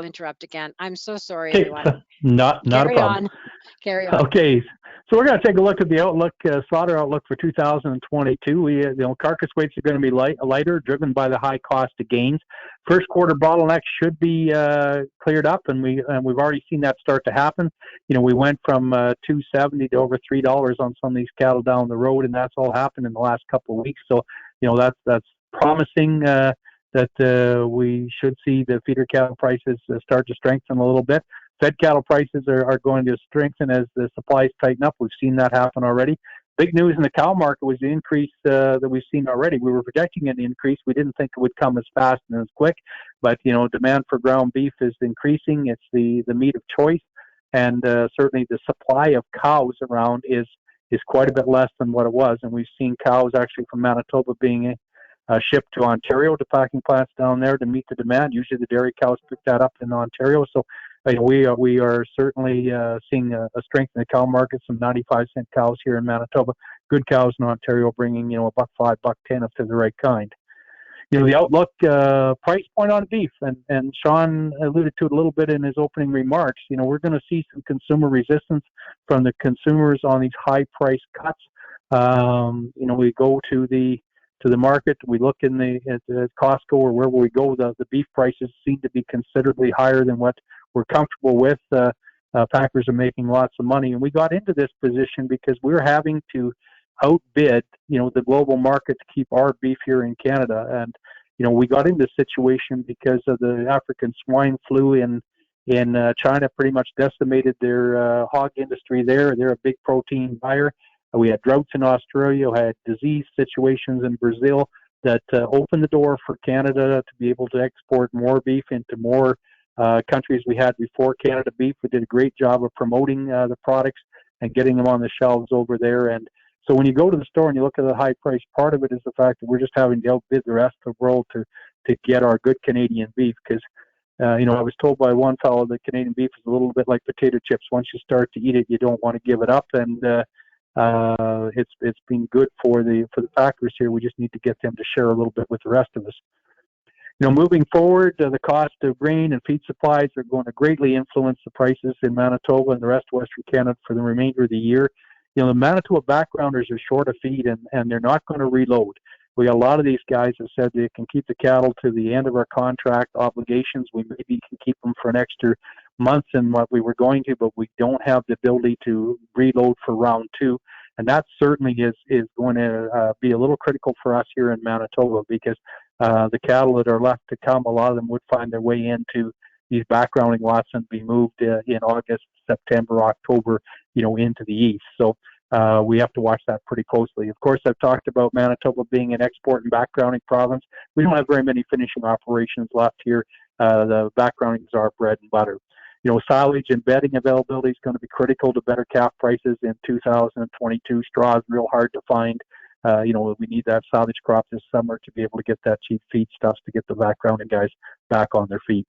interrupt again. I'm so sorry, everyone. Not a problem. Carry on. Okay. So we're going to take a look at the outlook, slaughter outlook for 2022. Carcass weights are going to be lighter, driven by the high cost of gains. First quarter bottlenecks should be cleared up, and we've already seen that start to happen. We went from $2.70 to over $3 on some of these cattle down the road, and that's all happened in the last couple of weeks. So that's promising that we should see the feeder cattle prices start to strengthen a little bit. Fed cattle prices are going to strengthen as the supplies tighten up. We've seen that happen already. Big news in the cow market was the increase that we've seen already. We were projecting an increase. We didn't think it would come as fast and as quick, but demand for ground beef is increasing. It's the meat of choice, and certainly the supply of cows around is quite a bit less than what it was. And we've seen cows actually from Manitoba being shipped to Ontario to packing plants down there to meet the demand. Usually the dairy cows pick that up in Ontario. So we are certainly seeing a strength in the cow market, some 95-cent cows here in Manitoba, good cows in Ontario bringing, $1.05, $1.10 up to the right kind. The outlook price point on beef, and Sean alluded to it a little bit in his opening remarks, we're going to see some consumer resistance from the consumers on these high price cuts. We go to the market, we look at Costco or wherever we go, the beef prices seem to be considerably higher than what we're comfortable with. Packers are making lots of money, and we got into this position because we're having to outbid, the global market to keep our beef here in Canada. And, we got into this situation because of the African swine flu in in China pretty much decimated their hog industry there. They're a big protein buyer. We had droughts in Australia, we had disease situations in Brazil that opened the door for Canada to be able to export more beef into more countries we had before Canada beef. We did a great job of promoting the products and getting them on the shelves over there. And so when you go to the store and you look at the high price, part of it is the fact that we're just having to outbid the rest of the world to get our good Canadian beef. Because I was told by one fellow that Canadian beef is a little bit like potato chips. Once you start to eat it, you don't want to give it up. And it's been good for the packers here. We just need to get them to share a little bit with the rest of us. Moving forward, the cost of grain and feed supplies are going to greatly influence the prices in Manitoba and the rest of Western Canada for the remainder of the year. The Manitoba backgrounders are short of feed, and they're not going to reload. We got a lot of these guys that said they can keep the cattle to the end of our contract obligations. We maybe can keep them for an extra month than what we were going to, but we don't have the ability to reload for round two. And that certainly is going to be a little critical for us here in Manitoba, because the cattle that are left to come, a lot of them would find their way into these backgrounding lots and be moved in August, September, October, into the east. So we have to watch that pretty closely. Of course, I've talked about Manitoba being an export and backgrounding province. We don't have very many finishing operations left here. The backgroundings are bread and butter. Silage and bedding availability is going to be critical to better calf prices in 2022. Straw is real hard to find. We need that silage crop this summer to be able to get that cheap feedstuffs to get the backgrounding guys back on their feet.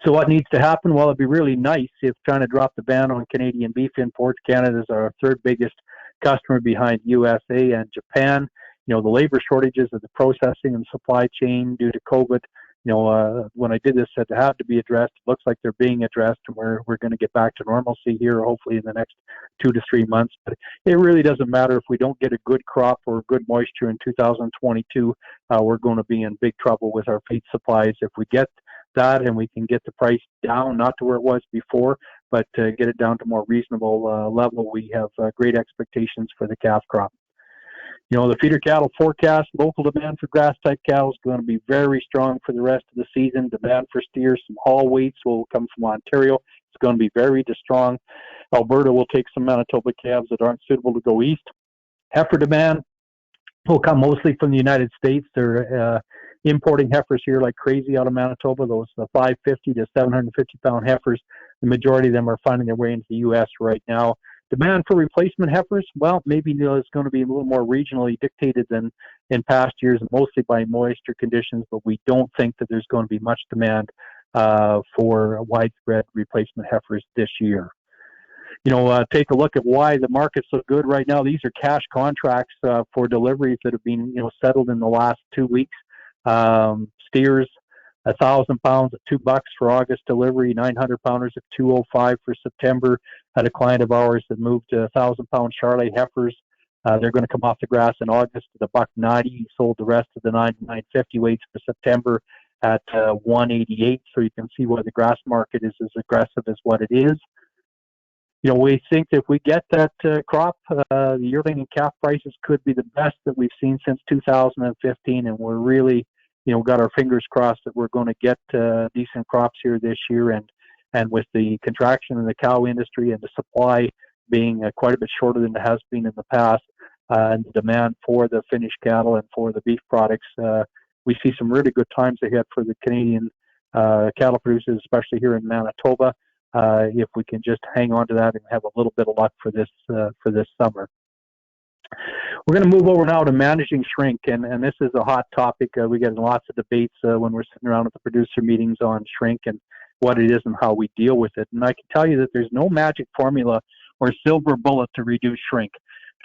So what needs to happen? Well, it'd be really nice if trying to drop the ban on Canadian beef imports. Canada is our third biggest customer behind USA and Japan. The labor shortages of the processing and supply chain due to COVID, when I did this, said it had to be addressed. It looks like they're being addressed, and we're going to get back to normalcy here, hopefully in the next 2 to 3 months. But it really doesn't matter if we don't get a good crop or good moisture in 2022. We're going to be in big trouble with our feed supplies. If we get that and we can get the price down, not to where it was before, but get it down to more reasonable level, we have great expectations for the calf crop. The feeder cattle forecast, local demand for grass-type cattle is going to be very strong for the rest of the season. Demand for steers, some haul weights will come from Ontario. It's going to be very strong. Alberta will take some Manitoba calves that aren't suitable to go east. Heifer demand will come mostly from the United States. They're importing heifers here like crazy out of Manitoba, those 550 to 750 pound heifers. The majority of them are finding their way into the U.S. right now. Demand for replacement heifers, well, maybe it's going to be a little more regionally dictated than in past years, mostly by moisture conditions, but we don't think that there's going to be much demand for widespread replacement heifers this year. Take a look at why the market's so good right now. These are cash contracts for deliveries that have been, settled in the last 2 weeks. Steers, 1,000 pounds at $2 for August delivery, 900 pounders at $205 for September. Had a client of ours that moved to 1,000 pound Charolais heifers. They're going to come off the grass in August at $1.90. He sold the rest of the 950 weights for September at $188. So you can see why the grass market is as aggressive as what it is. We think if we get that crop, the yearling and calf prices could be the best that we've seen since 2015, and we're really got our fingers crossed that we're going to get decent crops here this year. And with the contraction in the cow industry and the supply being quite a bit shorter than it has been in the past, and the demand for the finished cattle and for the beef products, we see some really good times ahead for the Canadian cattle producers, especially here in Manitoba. If we can just hang on to that and have a little bit of luck for this summer. We're going to move over now to managing shrink, and this is a hot topic. We get in lots of debates when we're sitting around at the producer meetings on shrink and what it is and how we deal with it. And I can tell you that there's no magic formula or silver bullet to reduce shrink.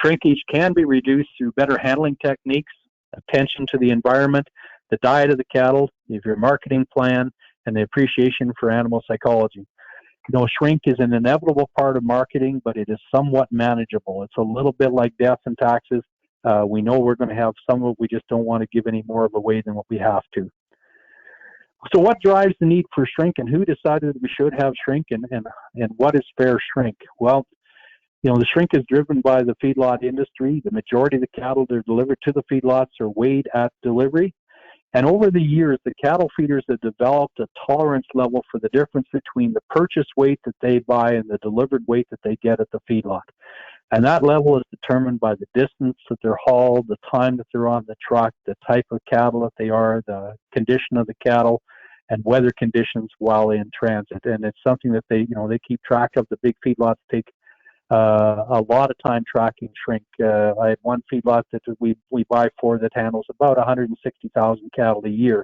Shrinkage can be reduced through better handling techniques, attention to the environment, the diet of the cattle, your marketing plan, and the appreciation for animal psychology. Shrink is an inevitable part of marketing, but it is somewhat manageable. It's a little bit like death and taxes. We know we're going to have some of it. We just don't want to give any more of away than what we have to. So what drives the need for shrink, and who decided we should have shrink, and what is fair shrink? Well, the shrink is driven by the feedlot industry. The majority of the cattle that are delivered to the feedlots are weighed at delivery. And over the years, the cattle feeders have developed a tolerance level for the difference between the purchase weight that they buy and the delivered weight that they get at the feedlot. And that level is determined by the distance that they're hauled, the time that they're on the truck, the type of cattle that they are, the condition of the cattle, and weather conditions while in transit. And it's something that they keep track of. The big feedlots take a lot of time tracking shrink. I had one feedlot that we buy for that handles about 160,000 cattle a year.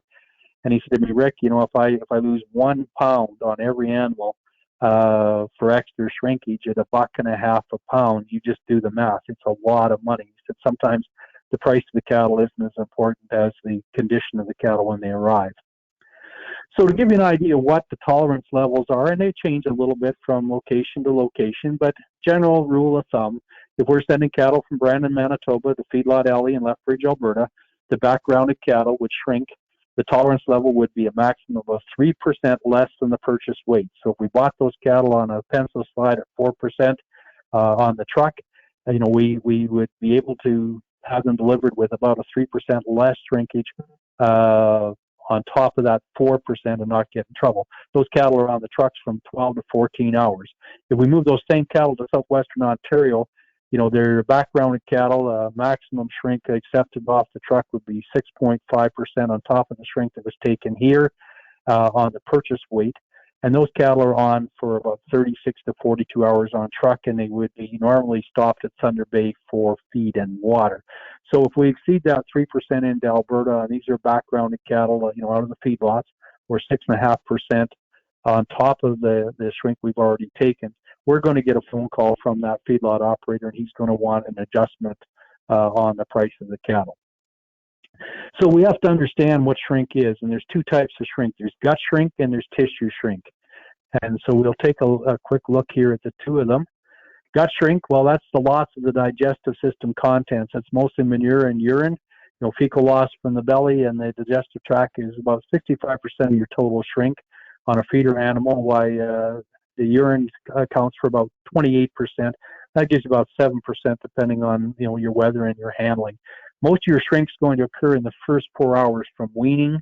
And he said to me, Rick, if I lose 1 pound on every animal for extra shrinkage at $1.50 a pound, you just do the math. It's a lot of money. He said sometimes the price of the cattle isn't as important as the condition of the cattle when they arrive. So to give you an idea of what the tolerance levels are, and they change a little bit from location to location, but general rule of thumb, if we're sending cattle from Brandon, Manitoba to Feedlot Alley in Lethbridge, Alberta, the backgrounded cattle would shrink. The tolerance level would be a maximum of 3% less than the purchase weight. So if we bought those cattle on a pencil slide at 4% on the truck, we would be able to have them delivered with about a 3% less shrinkage on top of that 4% and not get in trouble. Those cattle are on the trucks from 12 to 14 hours. If we move those same cattle to southwestern Ontario, their backgrounded cattle, maximum shrink accepted off the truck would be 6.5% on top of the shrink that was taken here on the purchase weight. And those cattle are on for about 36 to 42 hours on truck, and they would be normally stopped at Thunder Bay for feed and water. So if we exceed that 3% into Alberta, and these are backgrounded cattle, out of the feedlots, or 6.5% on top of the shrink we've already taken, we're going to get a phone call from that feedlot operator, and he's going to want an adjustment on the price of the cattle. So we have to understand what shrink is, and there's 2 types of shrink. There's gut shrink and there's tissue shrink. And so we'll take a quick look here at the 2 of them. Gut shrink, well, that's the loss of the digestive system contents. That's mostly manure and urine. Fecal loss from the belly and the digestive tract is about 65% of your total shrink on a feeder animal, while the urine accounts for about 28%. That gives you about 7% depending on your weather and your handling. Most of your shrink's going to occur in the first 4 hours from weaning,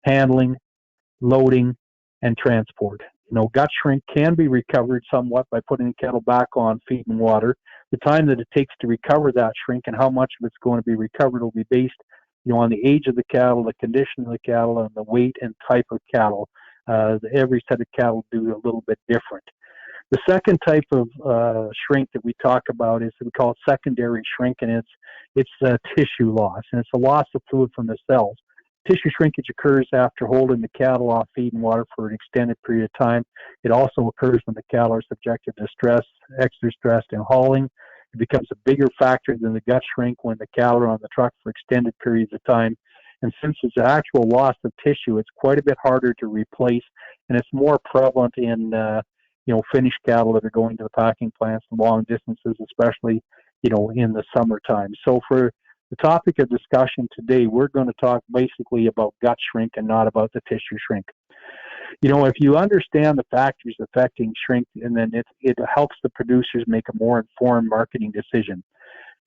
handling, loading, and transport. Gut shrink can be recovered somewhat by putting the cattle back on feed and water. The time that it takes to recover that shrink and how much of it's going to be recovered will be based, on the age of the cattle, the condition of the cattle, and the weight and type of cattle. Every set of cattle do a little bit different. The second type of shrink that we talk about is we call it secondary shrink, and it's tissue loss, and it's a loss of fluid from the cells. Tissue shrinkage occurs after holding the cattle off feed and water for an extended period of time. It also occurs when the cattle are subjected to stress, extra stress in hauling. It becomes a bigger factor than the gut shrink when the cattle are on the truck for extended periods of time. And since it's an actual loss of tissue, it's quite a bit harder to replace, and it's more prevalent in finished cattle that are going to the packing plants long distances, especially in the summertime. So for the topic of discussion today, we're going to talk basically about gut shrink and not about the tissue shrink. If you understand the factors affecting shrink, and then it helps the producers make a more informed marketing decision.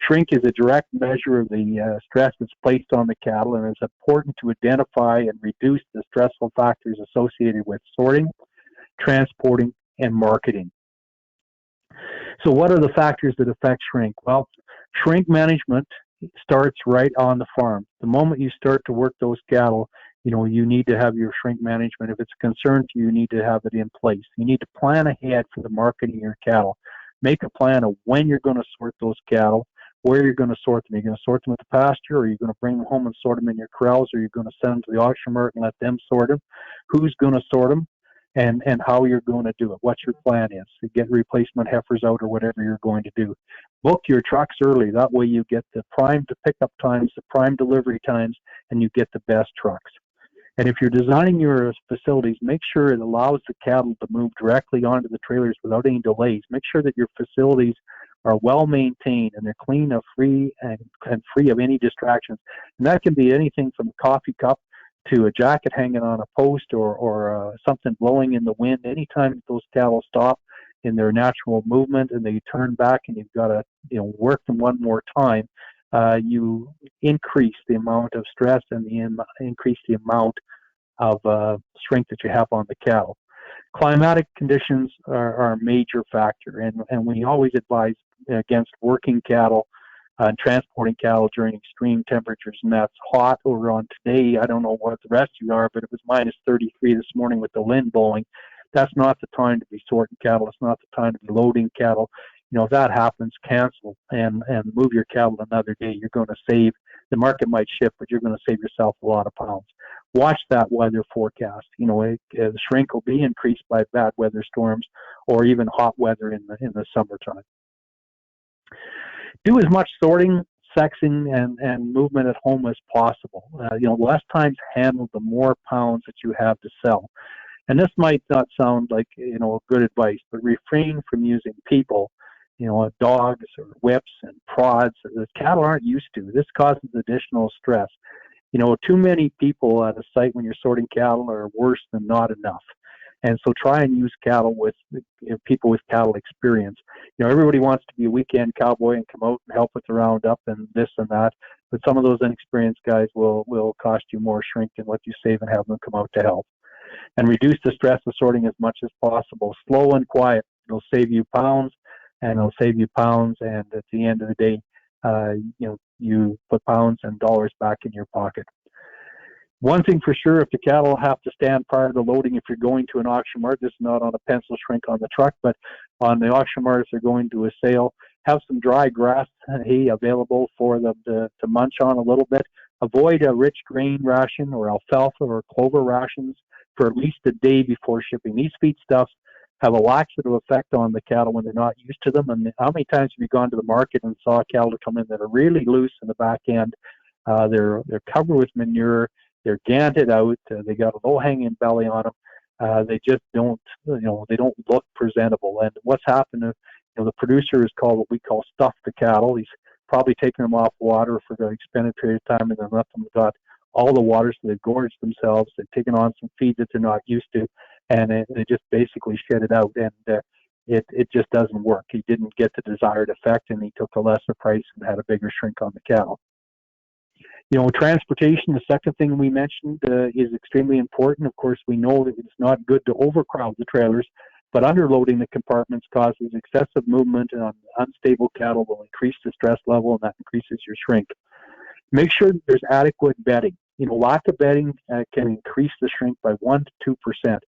Shrink is a direct measure of the stress that's placed on the cattle, and it's important to identify and reduce the stressful factors associated with sorting, transporting, and marketing. So what are the factors that affect shrink? Well, shrink management starts right on the farm. The moment you start to work those cattle, you need to have your shrink management. If it's a concern to you, you need to have it in place. You need to plan ahead for the marketing of your cattle. Make a plan of when you're going to sort those cattle, where you're going to sort them. Are you going to sort them at the pasture, or are you going to bring them home and sort them in your corrals, or are you going to send them to the auction mart and let them sort them? Who's going to sort them, and how you're going to do it, what your plan is. You get replacement heifers out or whatever you're going to do. Book your trucks early. That way you get the prime to pickup times, the prime delivery times, and you get the best trucks. And if you're designing your facilities, make sure it allows the cattle to move directly onto the trailers without any delays. Make sure that your facilities are well maintained and they're clean and free of any distractions. And that can be anything from a coffee cup to a jacket hanging on a post or something blowing in the wind. Anytime those cattle stop in their natural movement and they turn back and you've got to work them one more time, you increase the amount of stress and increase the amount of shrink that you have on the cattle. Climatic conditions are a major factor, and we always advise against working cattle and transporting cattle during extreme temperatures, and that's hot over on today. I don't know what the rest of you are, but it was minus 33 this morning with the wind blowing. That's not the time to be sorting cattle. It's not the time to be loading cattle. You know, if that happens, cancel and move your cattle another day. You're going to save, the market might shift, but you're going to save yourself a lot of pounds. Watch that weather forecast. You know, the shrink will be increased by bad weather storms or even hot weather in the summertime. Do as much sorting, sexing, and movement at home as possible. You know, less times handled, the more pounds that you have to sell. And this might not sound like, you know, good advice, but refrain from using people, you know, dogs or whips and prods that cattle aren't used to. This causes additional stress. You know, too many people at a site when you're sorting cattle are worse than not enough. And so try and use cattle with, you know, people with cattle experience. You know, everybody wants to be a weekend cowboy and come out and help with the roundup and this and that, but some of those inexperienced guys will cost you more shrink than what you save and have them come out to help. And reduce the stress of sorting as much as possible. Slow and quiet. It'll save you pounds, and it'll save you pounds. And at the end of the day, you know, you put pounds and dollars back in your pocket. One thing for sure, if the cattle have to stand prior to loading, if you're going to an auction mart, this is not on a pencil shrink on the truck, but on the auction mart, if they're going to a sale, have some dry grass hay available for them to munch on a little bit. Avoid a rich grain ration or alfalfa or clover rations for at least a day before shipping. These feedstuffs have a laxative effect on the cattle when they're not used to them. And how many times have you gone to the market and saw cattle come in that are really loose in the back end? They're covered with manure. They're ganted out. They got a low-hanging belly on them. They just don't, you know, they don't look presentable. And what's happened is, you know, the producer is called what we call stuff the cattle. He's probably taken them off water for an extended period of time and then left them got all the water, so they've gorged themselves. They've taken on some feed that they're not used to, and they just basically shed it out. And it just doesn't work. He didn't get the desired effect, and he took a lesser price and had a bigger shrink on the cattle. You know, transportation, the second thing we mentioned, is extremely important. Of course, we know that it's not good to overcrowd the trailers, but underloading the compartments causes excessive movement, and unstable cattle will increase the stress level, and that increases your shrink. Make sure that there's adequate bedding. You know, lack of bedding can increase the shrink by 1 to 2%.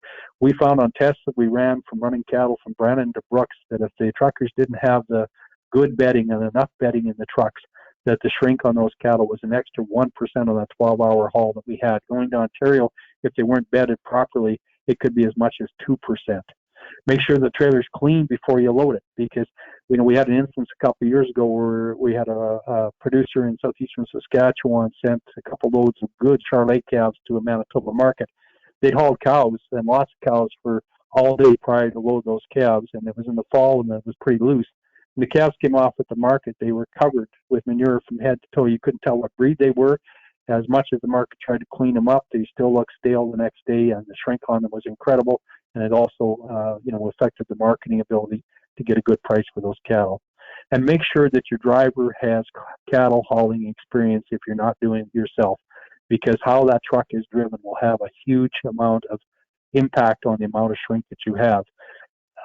We found on tests that we ran from running cattle from Brennan to Brooks that if the truckers didn't have the good bedding and enough bedding in the trucks, that the shrink on those cattle was an extra 1% on that 12-hour haul that we had. Going to Ontario, if they weren't bedded properly, it could be as much as 2%. Make sure the trailer's clean before you load it, because, you know, we had an instance a couple of years ago where we had a producer in southeastern Saskatchewan sent a couple loads of good Charolais calves to a Manitoba market. They'd hauled cows and lots of cows for all day prior to load those calves, and it was in the fall and it was pretty loose. When the calves came off at the market, they were covered with manure from head to toe. You couldn't tell what breed they were. As much as the market tried to clean them up, they still looked stale the next day, and the shrink on them was incredible. And it also, you know, affected the marketing ability to get a good price for those cattle. And make sure that your driver has cattle hauling experience if you're not doing it yourself, because how that truck is driven will have a huge amount of impact on the amount of shrink that you have.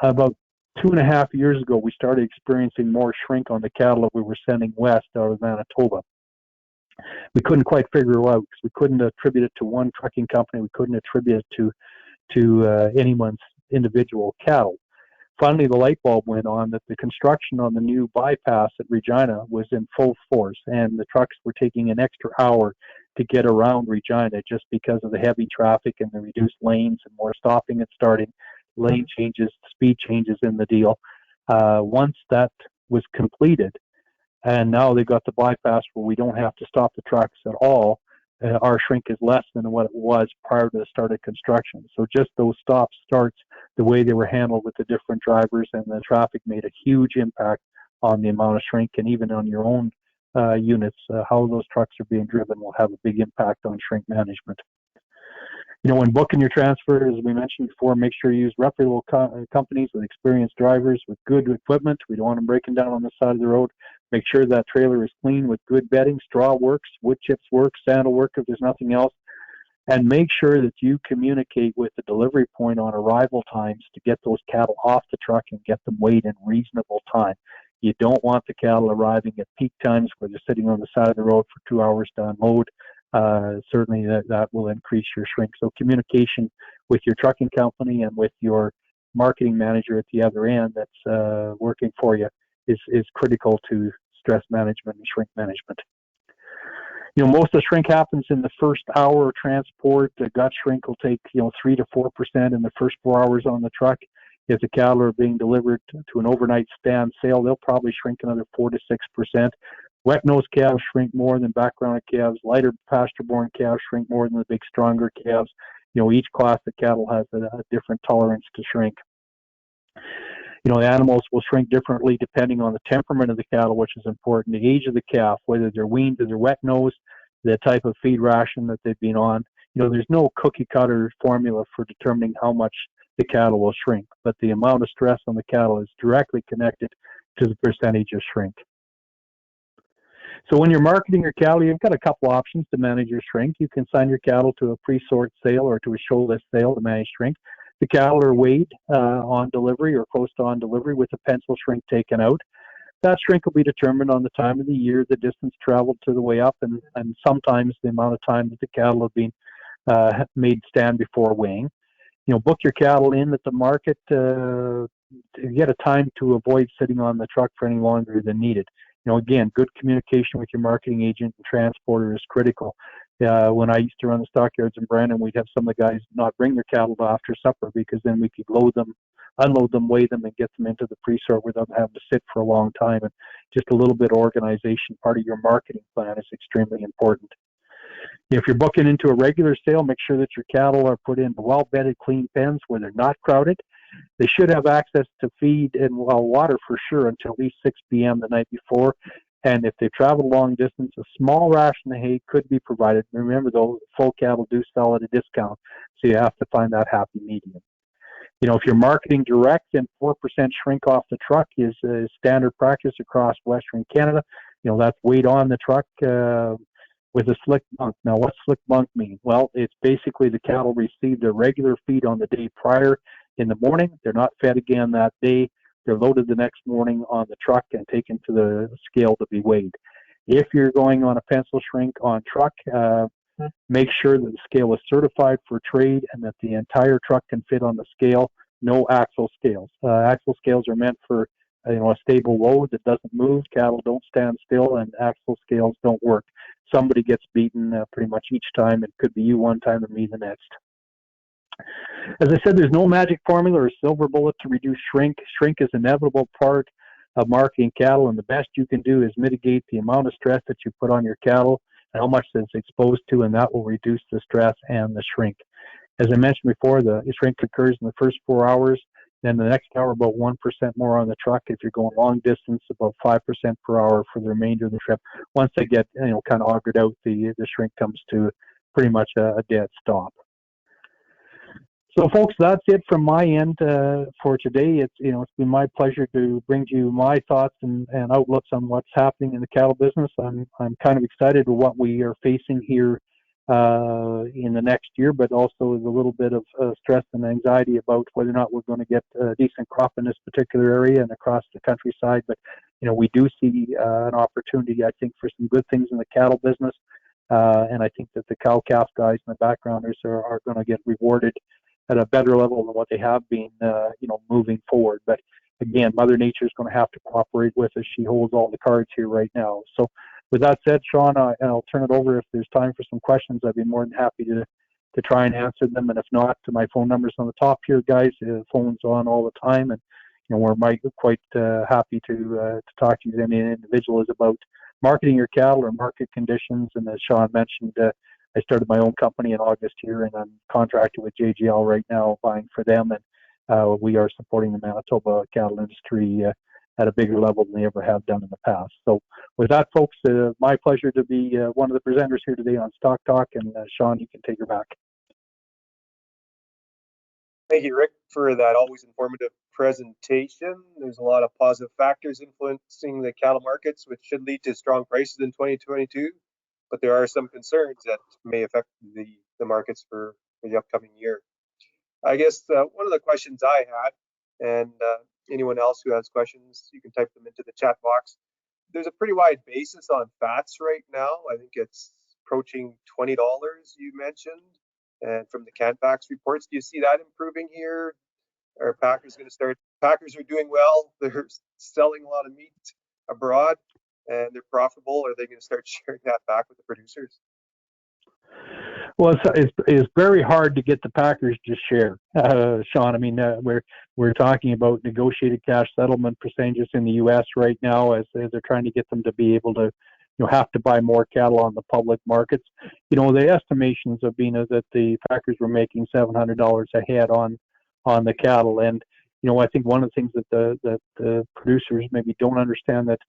About 2.5 years ago, we started experiencing more shrink on the cattle that we were sending west out of Manitoba. We couldn't quite figure it out because we couldn't attribute it to one trucking company. We couldn't attribute it to anyone's individual cattle. Finally, the light bulb went on that the construction on the new bypass at Regina was in full force, and the trucks were taking an extra hour to get around Regina just because of the heavy traffic and the reduced lanes and more stopping and starting, lane changes, speed changes in the deal. Once that was completed, and now they've got the bypass where we don't have to stop the trucks at all, our shrink is less than what it was prior to the start of construction. So just those stop starts, the way they were handled with the different drivers and the traffic made a huge impact on the amount of shrink, and even on your own units, how those trucks are being driven will have a big impact on shrink management. You know, when booking your transfer, as we mentioned before, make sure you use reputable companies with experienced drivers with good equipment. We don't want them breaking down on the side of the road. Make sure that trailer is clean with good bedding, straw works, wood chips work, sandal work if there's nothing else. And make sure that you communicate with the delivery point on arrival times to get those cattle off the truck and get them weighed in reasonable time. You don't want the cattle arriving at peak times where they're sitting on the side of the road for 2 hours to unload. Certainly that will increase your shrink. So communication with your trucking company and with your marketing manager at the other end that's working for you is critical to stress management and shrink management. Most of the shrink happens in the first hour of transport. The gut shrink will take 3 to 4% in the first 4 hours on the truck. If the cattle are being delivered to an overnight stand sale, they'll probably shrink another 4 to 6%. Wet nose calves shrink more than background calves. Lighter pasture-born calves shrink more than the big, stronger calves. Each class of cattle has a different tolerance to shrink. The animals will shrink differently depending on the temperament of the cattle, which is important. The age of the calf, whether they're weaned to their wet nose, the type of feed ration that they've been on. There's no cookie cutter formula for determining how much the cattle will shrink, but the amount of stress on the cattle is directly connected to the percentage of shrink. So when you're marketing your cattle, you've got a couple options to manage your shrink. You can sign your cattle to a pre-sort sale or to a show list sale to manage shrink. The cattle are weighed on delivery or close to on delivery with a pencil shrink taken out. That shrink will be determined on the time of the year, the distance traveled to the way up, and sometimes the amount of time that the cattle have been made stand before weighing. Book your cattle in at the market to get a time to avoid sitting on the truck for any longer than needed. Again, good communication with your marketing agent and transporter is critical. When I used to run the stockyards in Brandon, we'd have some of the guys not bring their cattle to after supper because then we could load them, unload them, weigh them, and get them into the pre-sort without having to sit for a long time. And just a little bit of organization, part of your marketing plan, is extremely important. If you're booking into a regular sale, make sure that your cattle are put into well-bedded, clean pens where they're not crowded. They should have access to feed and water for sure until at least 6 p.m. the night before. And if they travel long distance, a small ration of hay could be provided. Remember, though, full cattle do sell at a discount, so you have to find that happy medium. If you're marketing direct, then 4% shrink off the truck is standard practice across Western Canada. That's weighed on the truck with a slick bunk. Now, what's slick bunk mean? Well, it's basically the cattle receive their regular feed on the day prior in the morning. They're not fed again that day. They're loaded the next morning on the truck and taken to the scale to be weighed. If you're going on a pencil shrink on truck, make sure that the scale is certified for trade and that the entire truck can fit on the scale. No axle scales. Axle scales are meant for a stable load that doesn't move. Cattle don't stand still, and axle scales don't work. Somebody gets beaten pretty much each time. It could be you one time and me the next. As I said, there's no magic formula or silver bullet to reduce shrink. Shrink is an inevitable part of marketing cattle, and the best you can do is mitigate the amount of stress that you put on your cattle and how much it's exposed to, and that will reduce the stress and the shrink. As I mentioned before, the shrink occurs in the first 4 hours, then the next hour about 1% more on the truck. If you're going long distance, about 5% per hour for the remainder of the trip. Once they get kind of augured out, the shrink comes to pretty much a dead stop. So, folks, that's it from my end for today. It's been my pleasure to bring to you my thoughts and outlooks on what's happening in the cattle business. I'm kind of excited with what we are facing here in the next year, but also with a little bit of stress and anxiety about whether or not we're going to get a decent crop in this particular area and across the countryside. But we do see an opportunity, I think, for some good things in the cattle business, and I think that the cow-calf guys and the backgrounders are going to get rewarded at a better level than what they have been, moving forward. But again, Mother Nature is going to have to cooperate with us. She holds all the cards here right now. So with that said, Sean, I'll turn it over. If there's time for some questions, I'd be more than happy to try and answer them. And if not, my phone number's on the top here, guys. The phone's on all the time. And, we're quite happy to talk to you, any individual is about marketing your cattle or market conditions. And as Sean mentioned, I started my own company in August here, and I'm contracted with JGL right now, buying for them, and we are supporting the Manitoba cattle industry at a bigger level than they ever have done in the past. So with that, folks, my pleasure to be one of the presenters here today on Stock Talk, and Sean, you can take her back. Thank you, Rick, for that always informative presentation. There's a lot of positive factors influencing the cattle markets, which should lead to strong prices in 2022. But there are some concerns that may affect the markets for the upcoming year. I guess one of the questions I had, and anyone else who has questions, you can type them into the chat box. There's a pretty wide basis on fats right now. I think it's approaching $20 you mentioned, and from the Canfax reports. Do you see that improving here? Are packers going to start? Packers are doing well. They're selling a lot of meat abroad, and they're profitable. Are they going to start sharing that back with the producers? Well, it's very hard to get the packers to share, Sean. I mean, we're talking about negotiated cash settlement percentages in the U.S. right now, as they're trying to get them to be able to, have to buy more cattle on the public markets. The estimations have been that the packers were making $700 a head on the cattle, and I think one of the things that the producers maybe don't understand, that,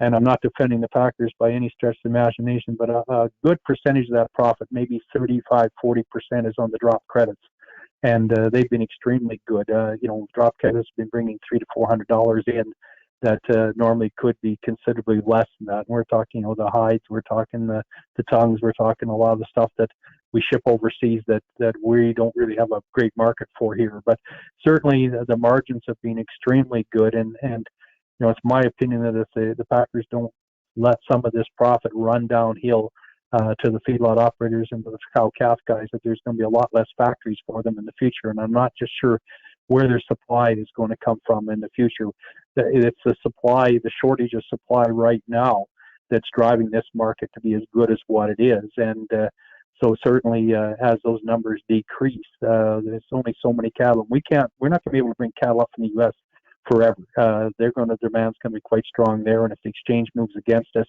and I'm not defending the packers by any stretch of the imagination, but a good percentage of that profit, maybe 35-40%, is on the drop credits, and they've been extremely good. Drop credits have been bringing $300 to $400 in that normally could be considerably less than that. And we're talking, the hides, we're talking the tongues, we're talking a lot of the stuff that we ship overseas that we don't really have a great market for here. But certainly the margins have been extremely good, and it's my opinion that if the packers don't let some of this profit run downhill to the feedlot operators and the cow-calf guys, that there's going to be a lot less factories for them in the future. And I'm not just sure where their supply is going to come from in the future. It's the supply, the shortage of supply right now, that's driving this market to be as good as what it is. And so certainly as those numbers decrease, there's only so many cattle. We're not going to be able to bring cattle up from the U.S. forever. Demand's going to be quite strong there, and if the exchange moves against us,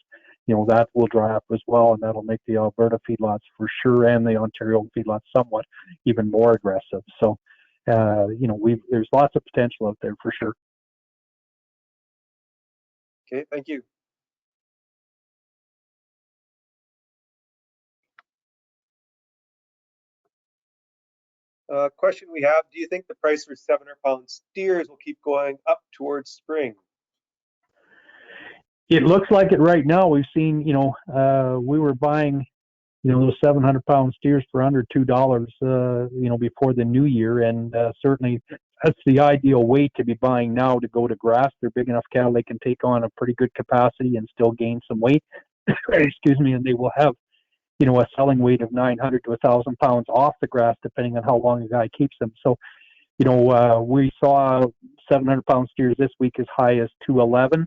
that will dry up as well, and that'll make the Alberta feedlots for sure, and the Ontario feedlots somewhat even more aggressive. So, there's lots of potential out there for sure. Okay, thank you. Question we have: do you think the price for 700-pound steers will keep going up towards spring? It looks like it right now. We've seen, we were buying, those 700-pound steers for under $2, before the new year, and certainly that's the ideal weight to be buying now to go to grass. They're big enough cattle; they can take on a pretty good capacity and still gain some weight. Excuse me, and they will have, a selling weight of 900 to 1,000 pounds off the grass, depending on how long a guy keeps them. So, we saw 700-pound steers this week as high as 211.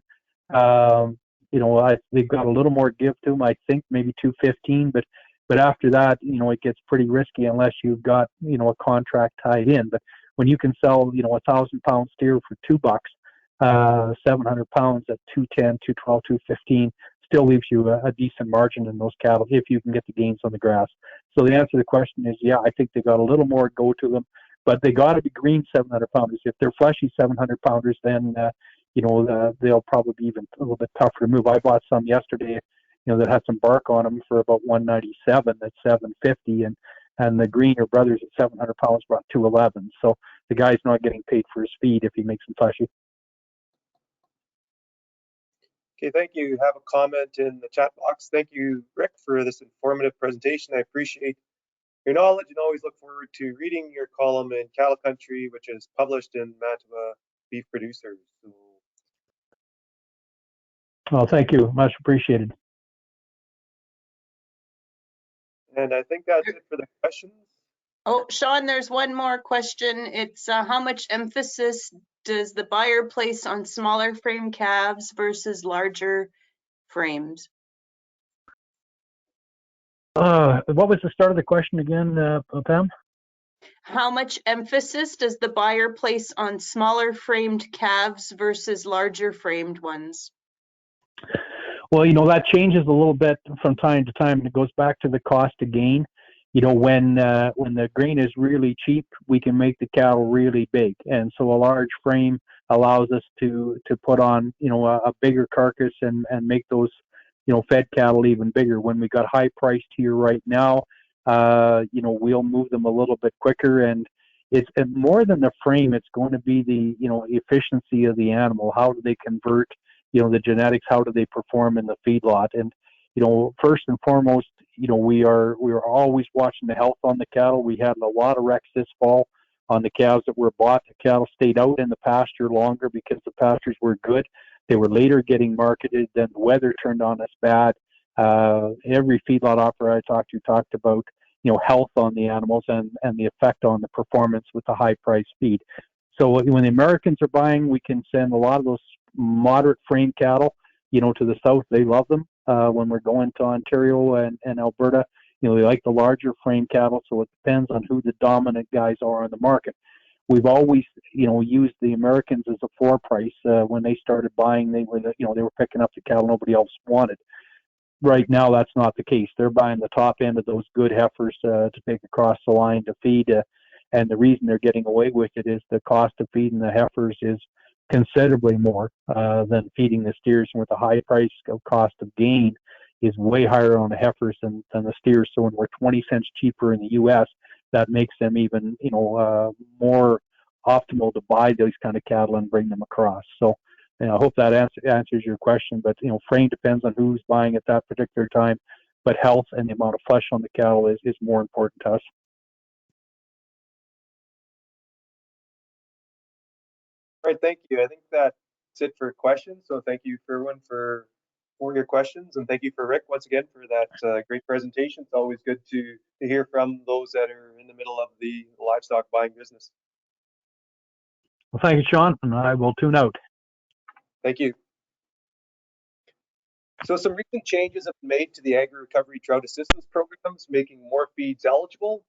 They've got a little more give to them, I think, maybe 215, but after that, it gets pretty risky unless you've got, a contract tied in. But when you can sell, 1,000-pound steer for $2, 700 pounds at 210, 212, 215, still leaves you a decent margin in those cattle if you can get the gains on the grass. So the answer to the question is, yeah, I think they got a little more go to them, but they got to be green 700 pounders. If they're fleshy 700 pounders, then they'll probably be even a little bit tougher to move. I bought some yesterday, that had some bark on them for about 197 at 750, and the Greener brothers at 700 pounds brought 211. So the guy's not getting paid for his feed if he makes them fleshy. Okay, thank you. Have a comment in the chat box. Thank you, Rick, for this informative presentation. I appreciate your knowledge and always look forward to reading your column in Cattle Country, which is published in Manitoba Beef Producers. Oh, thank you. Much appreciated. And I think that's it for the questions. Oh, Sean, there's one more question. It's how much emphasis does the buyer place on smaller frame calves versus larger frames? What was the start of the question again, Pam? How much emphasis does the buyer place on smaller framed calves versus larger framed ones? Well, that changes a little bit from time to time, and it goes back to the cost to gain. When the grain is really cheap, we can make the cattle really big, and so a large frame allows us to put on a bigger carcass and make those fed cattle even bigger. When we got high priced here right now, we'll move them a little bit quicker, and it's more than the frame. It's going to be the, efficiency of the animal. How do they convert, the genetics? How do they perform in the feedlot? And, first and foremost, we are always watching the health on the cattle. We had a lot of wrecks this fall on the calves that were bought. The cattle stayed out in the pasture longer because the pastures were good. They were later getting marketed. Then the weather turned on us bad. Every feedlot operator I talked to talked about, health on the animals and the effect on the performance with the high price feed. So when the Americans are buying, we can send a lot of those moderate frame cattle, to the south. They love them. When we're going to Ontario and Alberta, they like the larger frame cattle. So it depends on who the dominant guys are on the market. We've always, used the Americans as a floor price. When they started buying, they were picking up the cattle nobody else wanted. Right now, that's not the case. They're buying the top end of those good heifers to take across the line to feed. And the reason they're getting away with it is the cost of feeding the heifers is considerably more than feeding the steers. And with the high price of cost of gain is way higher on the heifers than the steers. So when we're 20 cents cheaper in the U.S., that makes them even, more optimal to buy those kind of cattle and bring them across. So I hope that answers your question, but frame depends on who's buying at that particular time, but health and the amount of flesh on the cattle is more important to us. All right, thank you. I think that's it for questions. So thank you for everyone for your questions, and thank you for Rick once again for that great presentation. It's always good to hear from those that are in the middle of the livestock buying business. Well, thank you, Sean, and I will tune out. Thank you. So some recent changes have been made to the agri-recovery drought assistance programs, making more feeds eligible,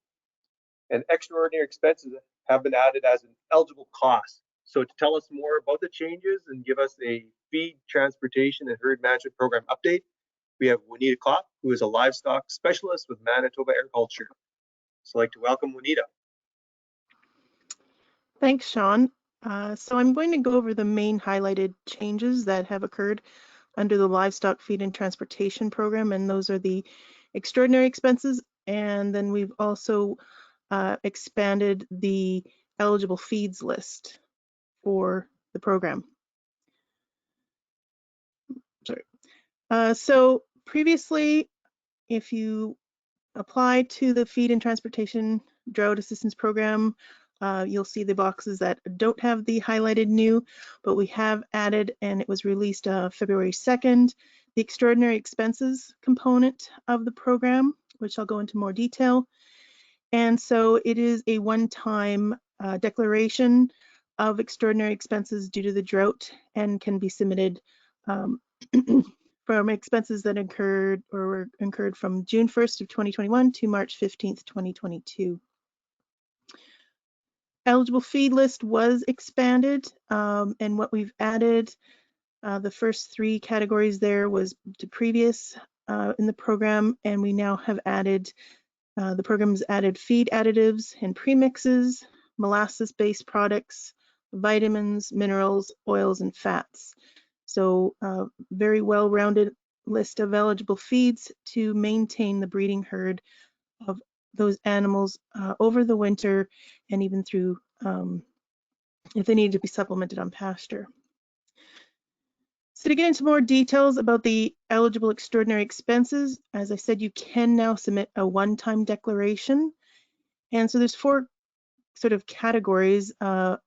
and extraordinary expenses have been added as an eligible cost. So to tell us more about the changes and give us a feed, transportation, and herd management program update, we have Juanita Klopp, who is a livestock specialist with Manitoba Agriculture. So I'd like to welcome Juanita. Thanks, Sean. So I'm going to go over the main highlighted changes that have occurred under the Livestock Feed and Transportation Program, and those are the extraordinary expenses, and then we've also expanded the eligible feeds list for the program. Sorry. So previously, if you apply to the Feed and Transportation Drought Assistance Program, you'll see the boxes that don't have the highlighted new, but we have added, and it was released February 2nd, the extraordinary expenses component of the program, which I'll go into more detail. And so it is a one-time declaration of extraordinary expenses due to the drought and can be submitted from expenses that occurred or were incurred from June 1st of 2021 to March 15th, 2022. Eligible feed list was expanded, and what we've added, the first three categories there was to previous in the program, and we now have added, the program's added feed additives and premixes, molasses-based products, vitamins, minerals, oils, and fats. So very well-rounded list of eligible feeds to maintain the breeding herd of those animals over the winter and even through if they need to be supplemented on pasture. So to get into more details about the eligible extraordinary expenses, as I said, you can now submit a one-time declaration. And so there's four sort of categories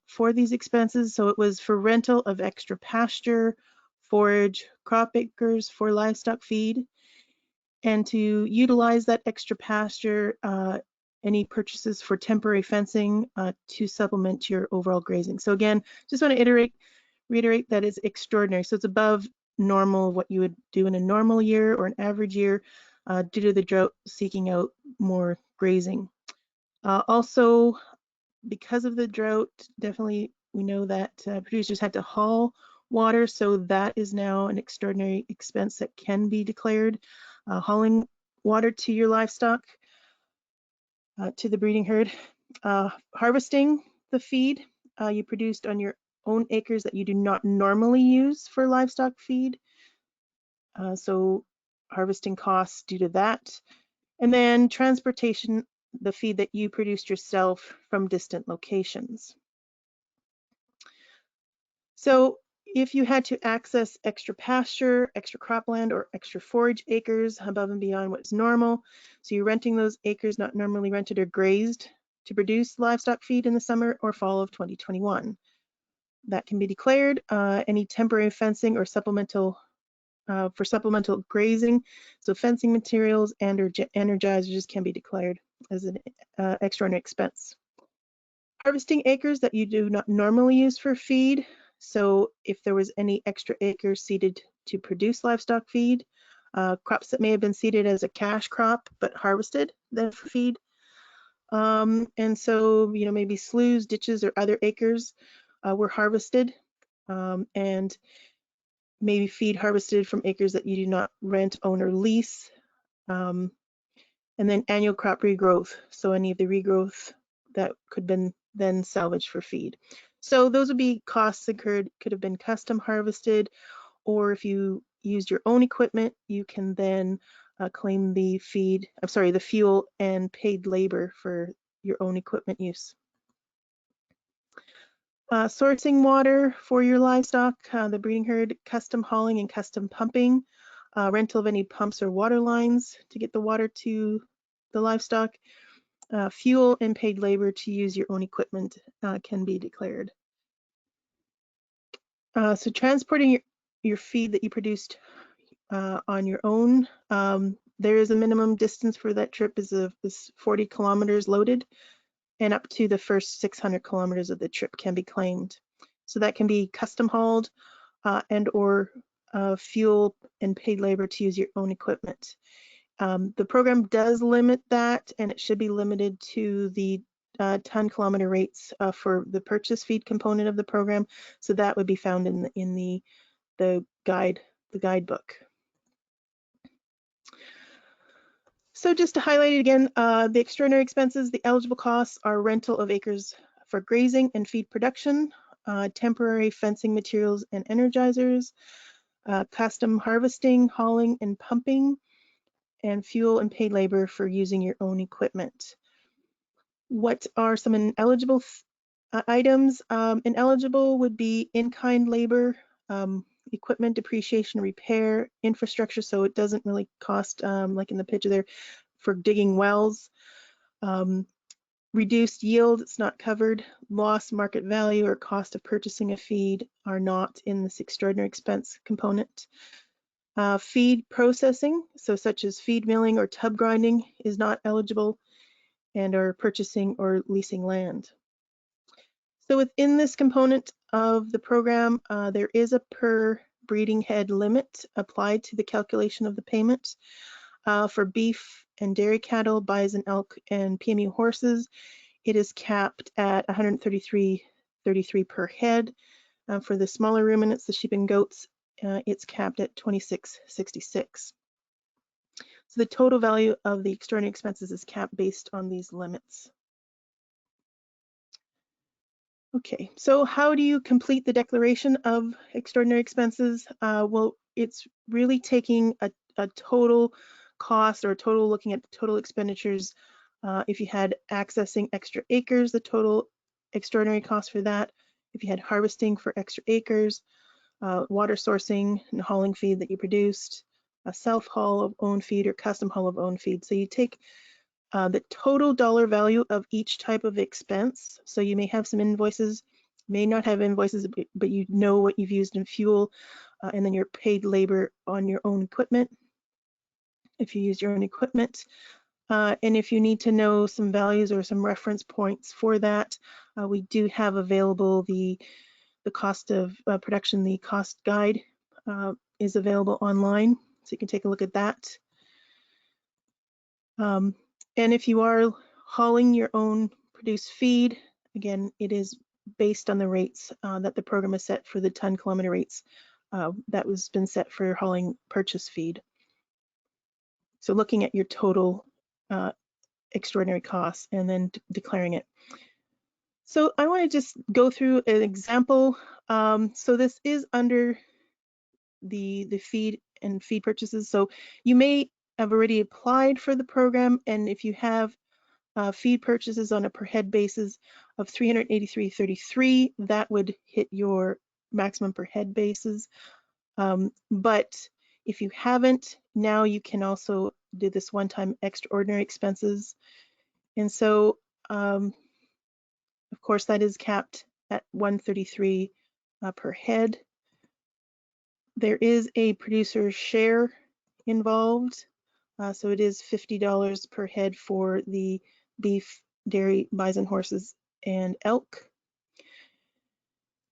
for these expenses. So it was for rental of extra pasture, forage, crop acres for livestock feed, and to utilize that extra pasture, any purchases for temporary fencing to supplement your overall grazing. So again, just want to reiterate that it's extraordinary. So it's above normal, what you would do in a normal year or an average year due to the drought, seeking out more grazing. Also, because of the drought, definitely we know that producers had to haul water, so that is now an extraordinary expense that can be declared. Hauling water to your livestock, to the breeding herd. Harvesting the feed you produced on your own acres that you do not normally use for livestock feed. So harvesting costs due to that. And then transportation the feed that you produced yourself from distant locations. So if you had to access extra pasture, extra cropland, or extra forage acres above and beyond what's normal, so you're renting those acres not normally rented or grazed to produce livestock feed in the summer or fall of 2021. That can be declared. Any temporary fencing or supplemental for supplemental grazing, so fencing materials and or energizers can be declared as an extraordinary expense. Harvesting acres that you do not normally use for feed, so if there was any extra acres seeded to produce livestock feed, crops that may have been seeded as a cash crop but harvested then for feed, and so maybe sloughs, ditches, or other acres were harvested, and maybe feed harvested from acres that you do not rent, own, or lease. And then annual crop regrowth, so any of the regrowth that could have been then salvaged for feed. So those would be costs incurred, could have been custom harvested, or if you used your own equipment, you can then claim the fuel and paid labor for your own equipment use. Sourcing water for your livestock, the breeding herd, custom hauling and custom pumping, rental of any pumps or water lines to get the water to the livestock, fuel and paid labor to use your own equipment can be declared. So transporting your feed that you produced on your own, there is a minimum distance for that trip is 40 kilometers loaded, and up to the first 600 kilometers of the trip can be claimed. So that can be custom hauled and or fuel and paid labor to use your own equipment. The program does limit that, and it should be limited to the ton kilometer rates for the purchase feed component of the program. So that would be found in the guidebook. So just to highlight it again, the extraordinary expenses, the eligible costs are rental of acres for grazing and feed production, temporary fencing materials and energizers, custom harvesting, hauling and pumping, and fuel and paid labor for using your own equipment. What are some ineligible items? Ineligible would be in-kind labor, equipment depreciation, repair, infrastructure, so it doesn't really cost, like in the picture there, for digging wells. Reduced yield, it's not covered. Lost market value or cost of purchasing a feed are not in this extraordinary expense component. Feed processing, so such as feed milling or tub grinding, is not eligible, and are purchasing or leasing land. So within this component of the program, there is a per breeding head limit applied to the calculation of the payment. For beef and dairy cattle, bison, elk, and PMU horses, it is capped at $133.33 per head. For the smaller ruminants, the sheep and goats, it's capped at $26.66. So the total value of the extraordinary expenses is capped based on these limits. Okay, so how do you complete the declaration of extraordinary expenses? Well, it's really taking a total cost or total looking at total expenditures. If you had accessing extra acres, the total extraordinary cost for that. If you had harvesting for extra acres, water sourcing and hauling feed that you produced, a self-haul of own feed or custom haul of own feed. So you take the total dollar value of each type of expense. So you may have some invoices, may not have invoices, but you know what you've used in fuel, and then your paid labor on your own equipment, if you use your own equipment. And if you need to know some values or some reference points for that, we do have available the cost of production. The cost guide is available online, so you can take a look at that. And if you are hauling your own produced feed, again, it is based on the rates that the program has set for the ton kilometer rates that was been set for hauling purchase feed. So looking at your total extraordinary costs and then declaring it. So I want to just go through an example. So this is under the feed and feed purchases. So you may have already applied for the program, and if you have, feed purchases on a per head basis of $383.33, that would hit your maximum per head basis. But if you haven't, now you can also do this one-time extraordinary expenses. And so, of course, that is capped at $133 per head. There is a producer share involved. So it is $50 per head for the beef, dairy, bison, horses, and elk.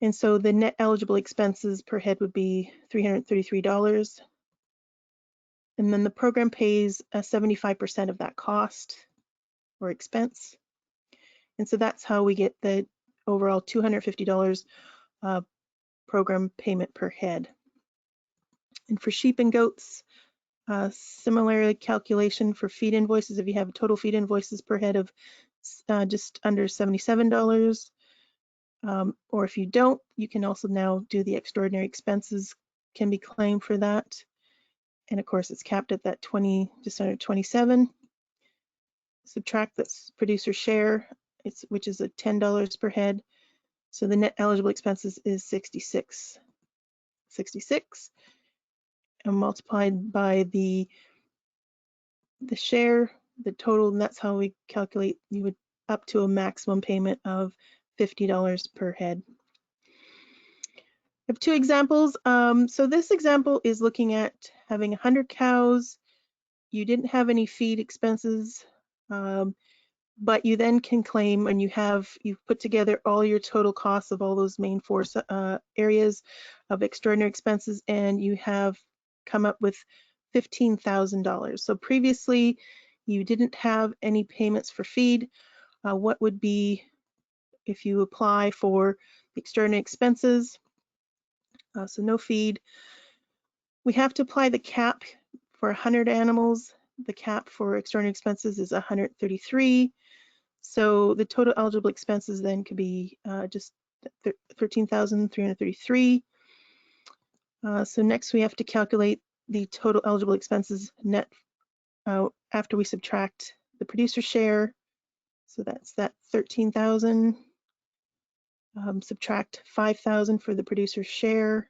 And so the net eligible expenses per head would be $333. And then the program pays 75% of that cost or expense. And so that's how we get the overall $250 program payment per head. And for sheep and goats, similar calculation for feed invoices. If you have total feed invoices per head of just under $77, or if you don't, you can also now do the extraordinary expenses can be claimed for that. And of course, it's capped at that just under 27. Subtract this producer share, which is at $10 per head. So the net eligible expenses is 66, and multiplied by the share, the total, and that's how we calculate you would up to a maximum payment of $50 per head. I have two examples. So this example is looking at having 100 cows. You didn't have any feed expenses, but you then can claim, and you've put together all your total costs of all those main four areas of extraordinary expenses, and you have come up with $15,000. So previously you didn't have any payments for feed. What would be if you apply for the extraordinary expenses? So no feed. We have to apply the cap for 100 animals. The cap for extraordinary expenses is 133. So the total eligible expenses then could be just 13,333. So next we have to calculate the total eligible expenses net after we subtract the producer share. So that's that 13,000. Subtract 5,000 for the producer share.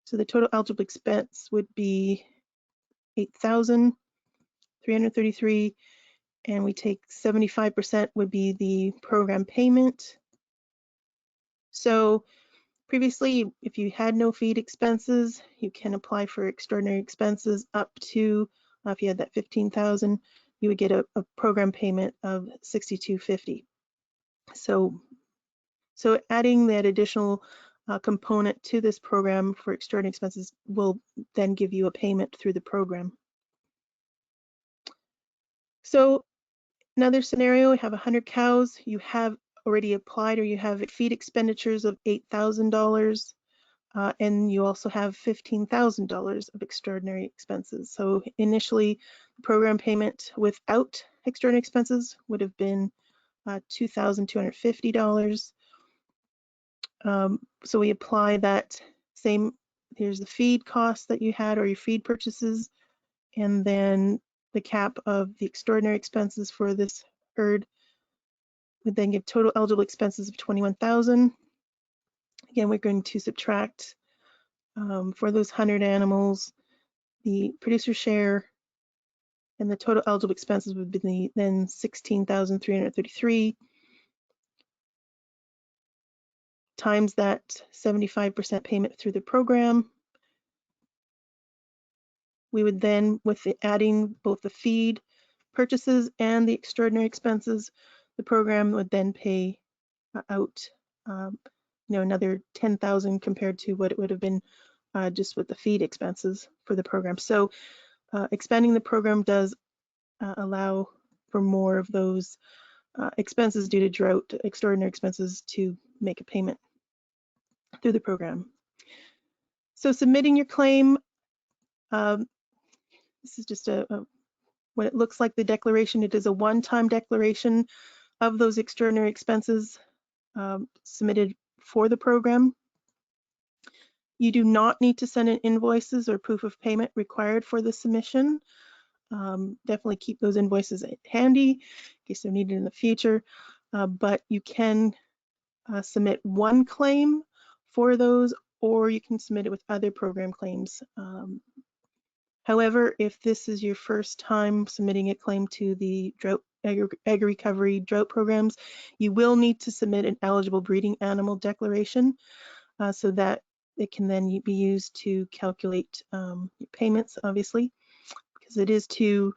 So the total eligible expense would be 8,333, and we take 75% would be the program payment. So previously, if you had no feed expenses, you can apply for extraordinary expenses up to, if you had that 15,000, you would get a program payment of $62.50. So adding that additional component to this program for extraordinary expenses will then give you a payment through the program. So another scenario, we have 100 cows, you have already applied, or you have feed expenditures of $8,000, and you also have $15,000 of extraordinary expenses. So initially, the program payment without extraordinary expenses would have been $2,250. So we apply that same, here's the feed cost that you had, or your feed purchases, and then the cap of the extraordinary expenses for this herd would then give total eligible expenses of $21,000. Again, we're going to subtract for those 100 animals the producer share, and the total eligible expenses would be then $16,333 times that 75% payment through the program. We would then, with adding both the feed purchases and the extraordinary expenses, the program would then pay out another $10,000 compared to what it would have been just with the feed expenses for the program. So expanding the program does allow for more of those expenses due to drought, extraordinary expenses, to make a payment through the program. So submitting your claim, this is just what it looks like, the declaration. It is a one-time declaration of those extraordinary expenses submitted for the program. You do not need to send in invoices or proof of payment required for the submission. Definitely keep those invoices handy in case they're needed in the future, but you can submit one claim for those, or you can submit it with other program claims. However, if this is your first time submitting a claim to the Ag Recovery drought programs, you will need to submit an eligible breeding animal declaration so that it can then be used to calculate your payments, obviously, because it is to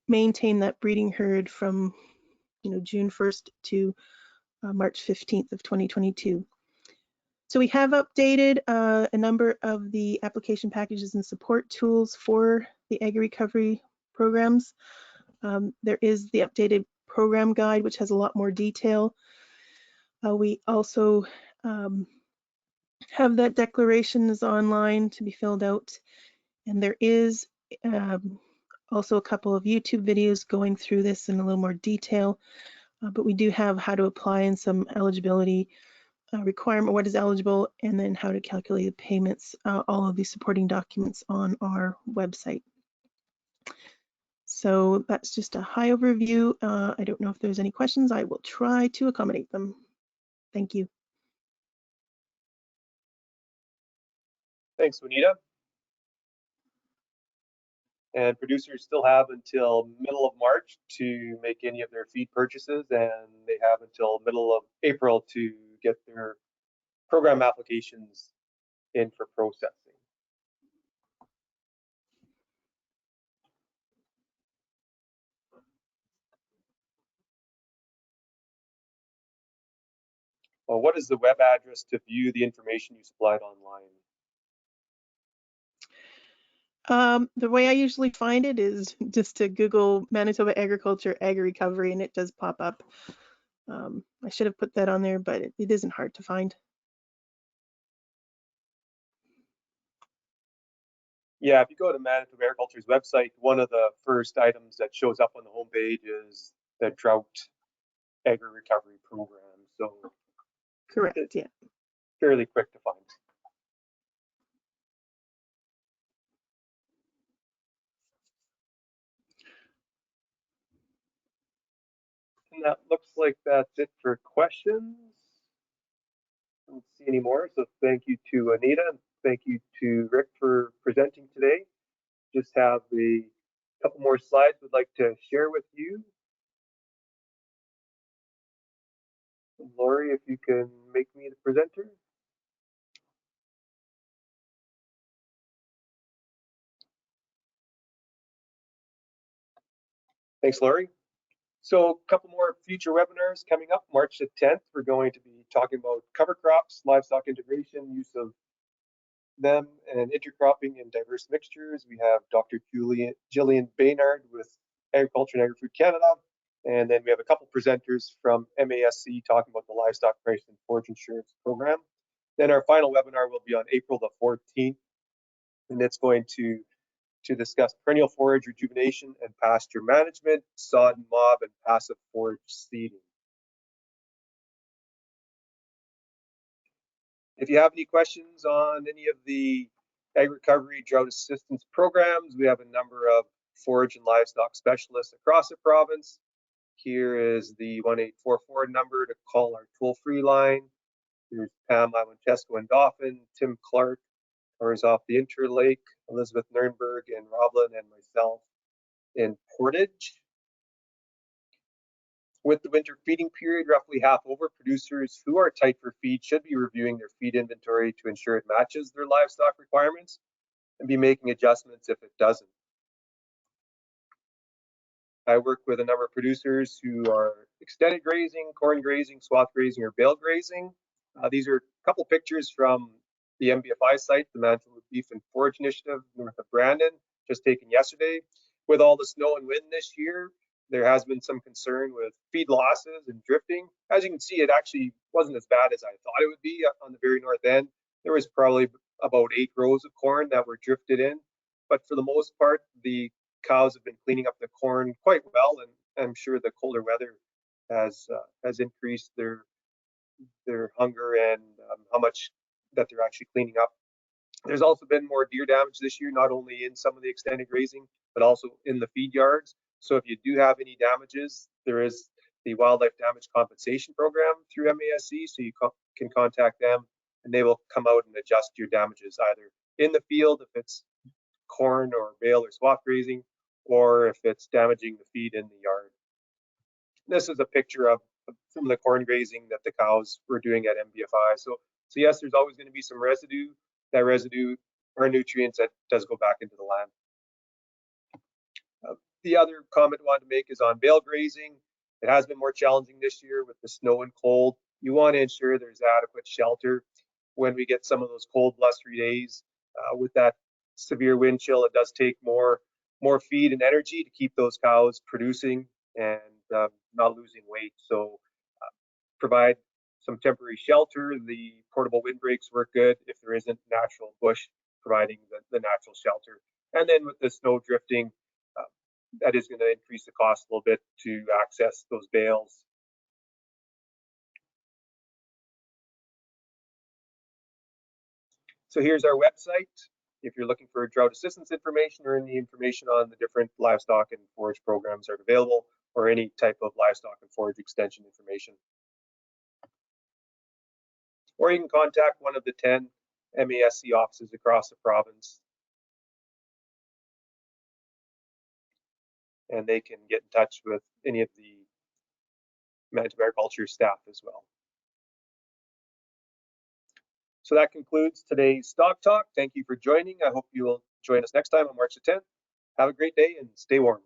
maintain that breeding herd from June 1st to March 15th of 2022. So we have updated a number of the application packages and support tools for the Ag Recovery programs. There is the updated program guide, which has a lot more detail. We also have that declaration is online to be filled out. And there is also a couple of YouTube videos going through this in a little more detail. But we do have how to apply and some eligibility requirement, what is eligible, and then how to calculate the payments, all of these supporting documents on our website. So that's just a high overview. I don't know if there's any questions. I will try to accommodate them. Thank you. Thanks, Juanita. And producers still have until middle of March to make any of their feed purchases, and they have until middle of April to get their program applications in for processing. Well, what is the web address to view the information you supplied online? The way I usually find it is just to Google Manitoba Agriculture Ag Recovery, and it does pop up. I should have put that on there, but it isn't hard to find. Yeah, if you go to Manitoba Agriculture's website, one of the first items that shows up on the homepage is the Drought Agri Recovery Program. So Correct, yeah. Fairly quick to find. And that looks like that's it for questions. I don't see any more, so thank you to Anita, and thank you to Rick for presenting today. Just have a couple more slides we'd like to share with you. Lori, if you can make me the presenter. Thanks, Lori. So a couple more future webinars coming up. March the 10th, we're going to be talking about cover crops, livestock integration, use of them, and intercropping in diverse mixtures. We have Dr. Gillian Baynard with Agriculture and Agri-Food Canada. And then we have a couple presenters from MASC talking about the livestock price and forage insurance program. Then our final webinar will be on April the 14th, and it's going to discuss perennial forage rejuvenation and pasture management, sod and mob, and passive forage seeding. If you have any questions on any of the Ag Recovery drought assistance programs, we have a number of forage and livestock specialists across the province. Here is the 1844 number to call our toll-free line. Here's Pam Iwanchesco and Dauphin, Tim Clark, covers off the Interlake, Elizabeth Nurnberg and Roblin, and myself in Portage. With the winter feeding period roughly half over, producers who are tight for feed should be reviewing their feed inventory to ensure it matches their livestock requirements and be making adjustments if it doesn't. I work with a number of producers who are extended grazing, corn grazing, swath grazing, or bale grazing. These are a couple pictures from the MBFI site, the Manitoba Beef and Forage Initiative north of Brandon, just taken yesterday. With all the snow and wind this year, there has been some concern with feed losses and drifting. As you can see, it actually wasn't as bad as I thought it would be on the very north end. There was probably about 8 rows of corn that were drifted in, but for the most part, the cows have been cleaning up the corn quite well, and I'm sure the colder weather has increased their hunger and how much that they're actually cleaning up. There's also been more deer damage this year, not only in some of the extended grazing, but also in the feed yards. So if you do have any damages, there is the Wildlife Damage Compensation Program through MASC, so you can contact them and they will come out and adjust your damages either in the field if it's corn or bale or swath grazing, or if it's damaging the feed in the yard. This is a picture of some of the corn grazing that the cows were doing at MBFI. So yes, there's always going to be some residue. That residue are nutrients that does go back into the land. The other comment I wanted to make is on bale grazing. It has been more challenging this year with the snow and cold. You want to ensure there's adequate shelter when we get some of those cold, blustery days. With that severe wind chill, it does take more feed and energy to keep those cows producing and not losing weight. So provide some temporary shelter. The portable windbreaks work good if there isn't natural bush, providing the natural shelter. And then with the snow drifting, that is going to increase the cost a little bit to access those bales. So here's our website. If you're looking for drought assistance information or any information on the different livestock and forage programs are available, or any type of livestock and forage extension information. Or you can contact one of the 10 MASC offices across the province, and they can get in touch with any of the Management Agriculture staff as well. So that concludes today's Stock Talk. Thank you for joining. I hope you will join us next time on March the 10th. Have a great day and stay warm.